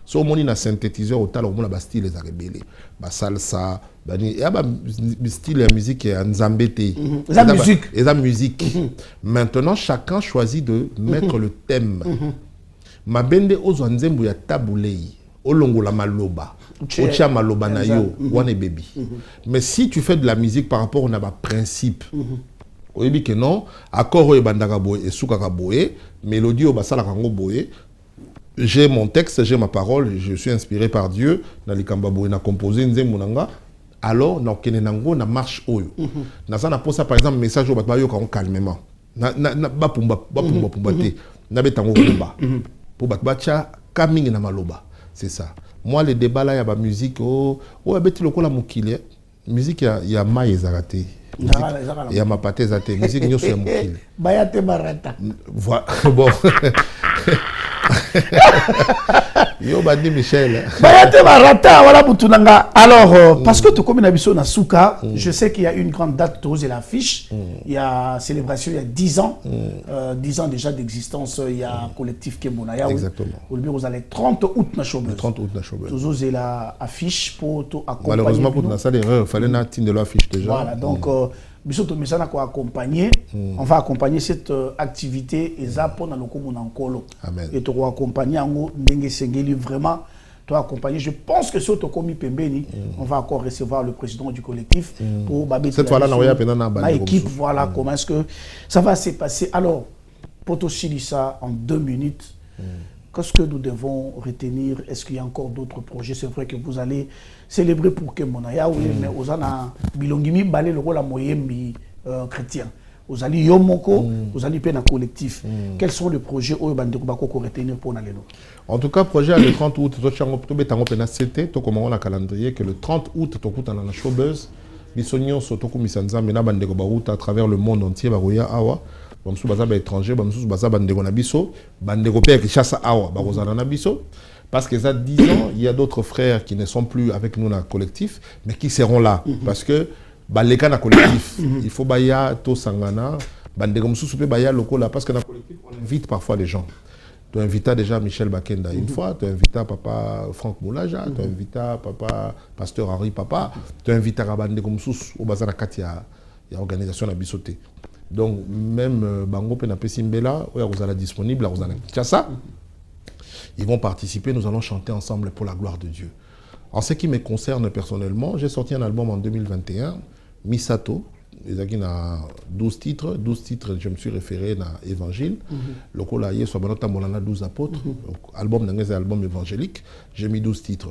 Si on a un synthétiseur, on a un style les arabélés, salsa, il y a un style de musique en zambété. La musique. Maintenant, chacun choisit de mettre le thème. Ma bende ozo nzembo ya tabulei, olongo la maloba, ocha maloba na yo, one baby. Mais si tu fais de la musique par rapport à un principe, on dit que non, accord bandaka boye et soukaka boye, mélodie au basala kango boye. J'ai mon texte, j'ai ma parole, je suis inspiré par Dieu. Dans les Kambaboué, na composé nzembo nanga. Alors, na kenenango na marche oyo. Na ça na posa par exemple message au batba yo quand calmement. Na ba pumba te. Na betango pumba. Pour batba cha kaming na maloba. C'est ça. Moi les débats là y a ba musique beti lokola mukile. Musique y a maï zarate. Il y a ma pâté zate. Musique nyo sur mukile. Bayate barata. Voilà. Bon. Yo bandi Michel. Alors, parce que tu comme une habitude na Souka, je sais qu'il y a une grande date de l'affiche. Il y a célébration, il y a 10 ans. 10 ans déjà d'existence, il y a collectif Kembonaya. Exactement. Vous allez 30 août na Chobel. 30 août na Chobel. Toujours c'est la affiche pour accompagner. Malheureusement pour nous ça l'erreur, il fallait n'atteindre de l'affiche déjà. Voilà, donc on va accompagner cette activité et ça pour nous Amen. Et tu vas accompagner en Dengue Sengeli vraiment toi accompagner. Je pense que sur Tokomi Pembeni, on va encore recevoir le président du collectif pour cette fois-là, ma équipe, voilà comment est-ce que ça va se passer. Alors, Poto Chilissa, en 2 minutes, qu'est-ce que nous devons retenir? Est-ce qu'il y a encore d'autres projets? C'est vrai que vous allez célébrer pour Kemonaya, oui, mais vous avez Bilongimi Balé, le rôle à Moyembi chrétien. Vous allez Yomoko, vous allez peine un collectif. Quels sont les projets où vous allez retenir pour aller? En tout cas, projet le 30 août, c'était tout comme on a calendrier que le 30 août, tu as la showbuzz, Bissonyon, Sotoku, Missanza, Mena Bandego Baruta à travers le monde entier, Baroya Awa, Bamsou Bazaba étranger, Bamsou Bazaba Bandego Nabiso, Bandego Père qui chasse Awa, Barozana Nabiso. Parce que ça 10 ans, il y a d'autres frères qui ne sont plus avec nous dans le collectif, mais qui seront là. Parce que les cas dans le collectif, il faut baya to sangana, bandego msusu pe baya loko là parce que dans le collectif on invite parfois les gens. Tu as invité déjà Michel Bakenda une fois, tu as invité papa Franck Moulaja, tu as invité papa pasteur Henri Papa, tu as invité bandego msusu au bazar katia ya organisation na bisoté. Donc même bango pe na pesimbela, oya kozala disponible, kozala Kinshasa. Ils vont participer, nous allons chanter ensemble pour la gloire de Dieu. En ce qui me concerne personnellement, j'ai sorti un album en 2021, Misato. Il y a 12 titres, je me suis référé à l'Évangile. Le Kolaye, soit 12 apôtres. Album d'un album évangélique, j'ai mis 12 titres.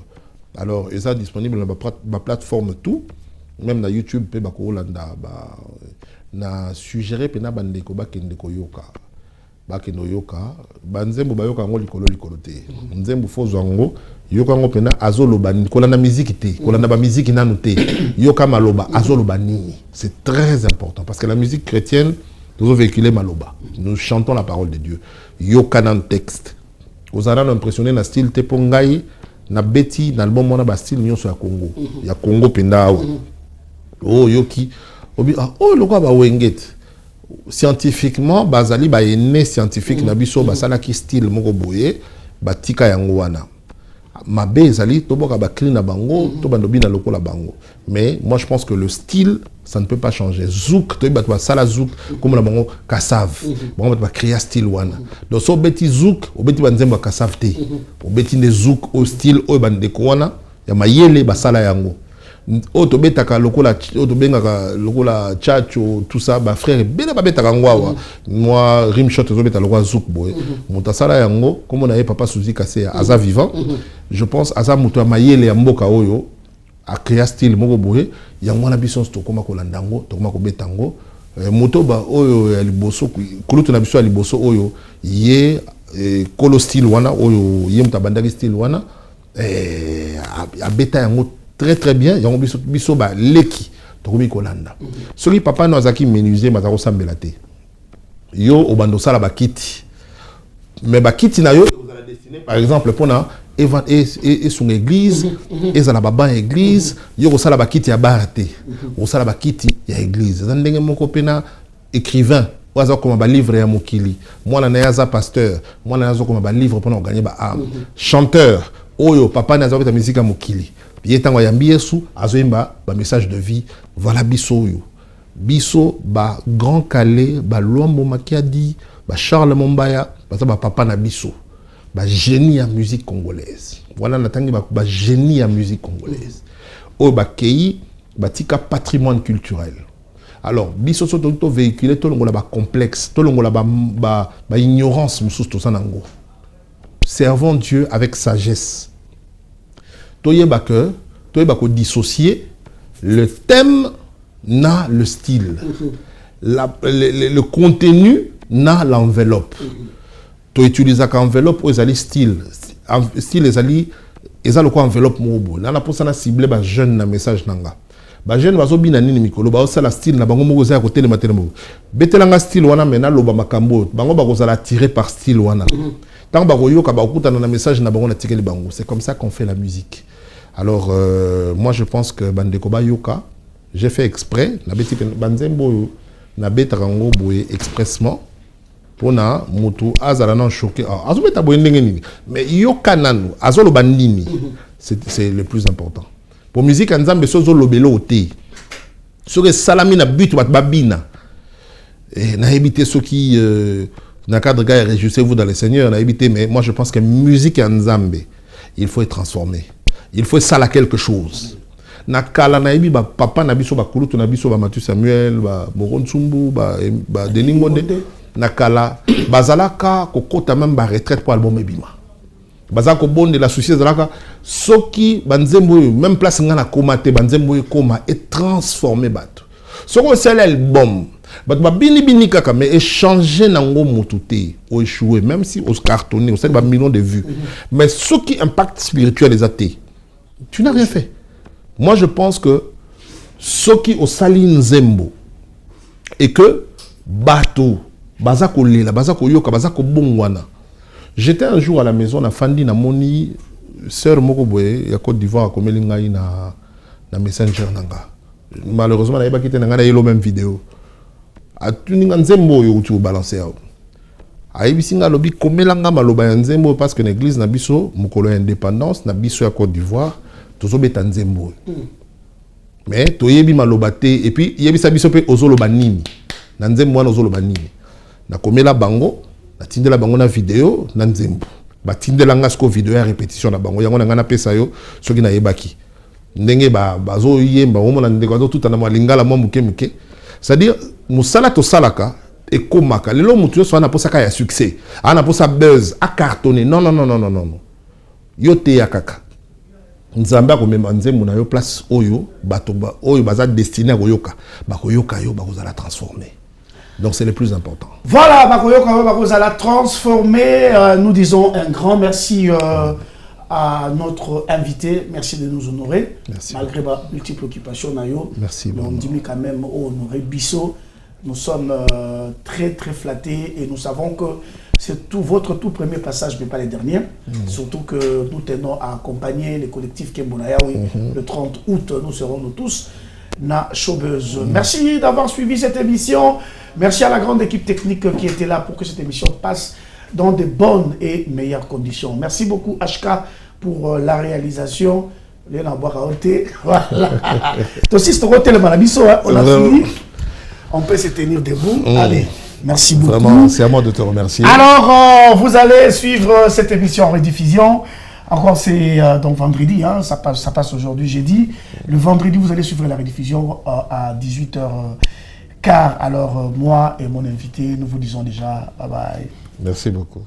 Alors, ils sont disponibles dans ma plateforme tout, même dans YouTube, na suggéré pena bandeko bakendeko yoka. Bakendo yoka, banzembo bayoka ngo likolo te. Nzembo fozo ngo yoka ngo pena azoloba ni kolanda musique te, kolanda ba musique nanu te. Yoka maloba azoloba ni. C'est très important parce que la musique chrétienne nous véhiculer maloba. Nous chantons la parole de Dieu. Yoka nan texte. Vous allez impressionner na style te pongai na beti na album mona ba style nyonso ya Congo. Ya Congo penda. Oh yoki obi oh lokwa ba wengete. Scientifiquement, bazali ba ene scientifique na biso basala ki style moko boye batika yango wana. Mabe ezali toboka ba clean na bango to bandobi na lokola bango. Mais moi je pense que le style ça ne peut pas changer. Zouk to ba sala zouk comme na bango kassav. Bango ba créer style wana. Donc so beti zouk obeti banzemba kassav te. Obeti ne zouk au style o bandeko wana ya mayele basala yango. Auto betaka lokola auto bengaka lokola chacho tout ça ba frère bela ba betaka ngwawa moi rimshot zo beta lokola zouk boy mutasala yango comme on a papa Suzy Kassé aza vivant je pense aza muto ya mayele ya mboka oyo a créer style moko boy yango na biso to koma ko landango to koma ko betango moto ba oyo ya liboso kulutu na biso ya liboso oyo ye kolo style wana oyo ye mutabandaki style wana a beta yango très très bien, il y a un biso ba leki tokomi kolanda. Soki papa no azaki menuisier mazako sambela te. Yo obando sala ba kiti. Mais ba kiti na yo vous allez destiner par exemple pour na et son église, et za la baba église, yo ko sala ba kiti ya barate. O sala ba kiti ya église. Za ndenge moko pena écrivain oza comme ba livre ya mokili. Moi na yaza pasteur, moi na yaza comme ba livre pour na gagner ba âme. Chanteur, oyo papa na za ta musique ya mokili. Yetango yambi Yesu azoimba ba message de vie voilà biso yo biso ba grand calais ba Luambo Makiadi ba Charles Mombaya ba papa na biso ba génie ya musique congolaise voilà natangi ba génie ya musique congolaise o ba kei ba tika patrimoine culturel alors biso so to véhiculer to longola ba complexe to longola ba ignorance mususu to sanango servons Dieu avec sagesse. Toyeba ko dissocier le thème n'a le style. Le contenu n'a l'enveloppe. Tu utilises l'enveloppe ou les style. Style les enveloppe mobo. Nana pour ça na cibler ba jeune na message nanga. Ba jeune bazo bina nini mikolo ba osala style na bango moko za côté le matin mo. Betelanga style wana mena loba makambo. Bango ba kozala tiré par style wana. Tant ba koyoka ba okuta na message na bango na tikeli bango. C'est comme ça qu'on fait la musique. Alors, moi je pense que Bandekoba Yoka, j'ai fait exprès, Banzembo Nabetarango Boye expressement, pour na Moutou Azalanan choqué. Azobeta Boyendengeni, mais Yoka Nanu, Azolo Bandini, c'est le plus important. Pour musique, Anzambe Sozo Lobelo Te, sur Salami na but Babina, et n'a évité ceux qui, n'a cadre gars, réjouissez-vous dans le Seigneur, n'a évité, mais moi je pense que musique Anzambe. il faut être transformé. Il faut ça à quelque chose. Nakala naibi ba papa na biso ba kulutu na biso ba Mathieu Samuel ba Moron Tsumbu ba Denis Ngonde nakala bazalaka kokota même ba retraite pour album ebima. Bazako bonde la souci zalaka soki banzembo même place ngana komate banzembo koma et transformer bato. Soko c'est l'album. Bat ba bini kaka mais échanger nango motute o échouer même si on cartonné on sait ba millions de vues. Mais ce qui impact spirituel les athées. Tu n'as rien fait. Moi, je pense que ce qui au Saline Zembo et que bateau, bazako lela, bazako yoka, bazako bongwana. J'étais un jour à la maison, na Fandi na moni sœur moko boye ya Côte d'Ivoire comme lingai na Messenger nanga. Malheureusement, na yeba kité nanga na yelo même vidéo. Atuninga Nzembo yo tu balancer yao. Ayibisinga lobi komelanga maloba ya Nzembo parce que l'église na biso mukolo ya indépendance na biso ya Côte d'Ivoire tozobeta Nzembo. Mais toyebi malobate et puis yebisa biso pe ozoloba nini. Na Nzembo wana ozoloba nini. Na komela bango, na tindela bango na vidéo na Nzembo. Ba tindela nga sko vidéo ya répétition na bango yango na pesa yo soki na yebaki. Ndenge bazo yemba omona ndeko bazo tout na malingala mwa muke. C'est-à-dire musala to salaka et komaka lelo mutu so na posaka ya succès. Ana posa buzz, a cartonné. Non. Yo te ya kaka. Nzamba ko mema Nzembo na yo place oyo bato ba oyo baza destiné à koyoka bakoyoka yo bakozala transformer. Donc c'est le plus important. Voilà, bakoyoka yo bakozala transformer. Nous disons un grand merci à notre invité. Merci de nous honorer. Merci. Malgré ma multiple occupation na yo. Merci. On dit quand même honorer Bisso. Nous sommes très flattés et nous savons que c'est votre tout premier passage, mais pas les derniers. Surtout que nous tenons à accompagner les collectifs Kembonayaoui. Le 30 août, nous serons nous tous na Showbuzz. Merci d'avoir suivi cette émission. Merci à la grande équipe technique qui était là pour que cette émission passe dans de bonnes et meilleures conditions. Merci beaucoup HK pour la réalisation. Voilà. On a fini. On peut se tenir debout. Allez. Merci beaucoup. Vraiment, c'est à moi de te remercier. Alors, vous allez suivre cette émission en rediffusion. Encore, c'est donc vendredi, hein, ça passe aujourd'hui, jeudi. Le vendredi, vous allez suivre la rediffusion à 18h15. Alors, moi et mon invité, nous vous disons déjà bye bye. Merci beaucoup.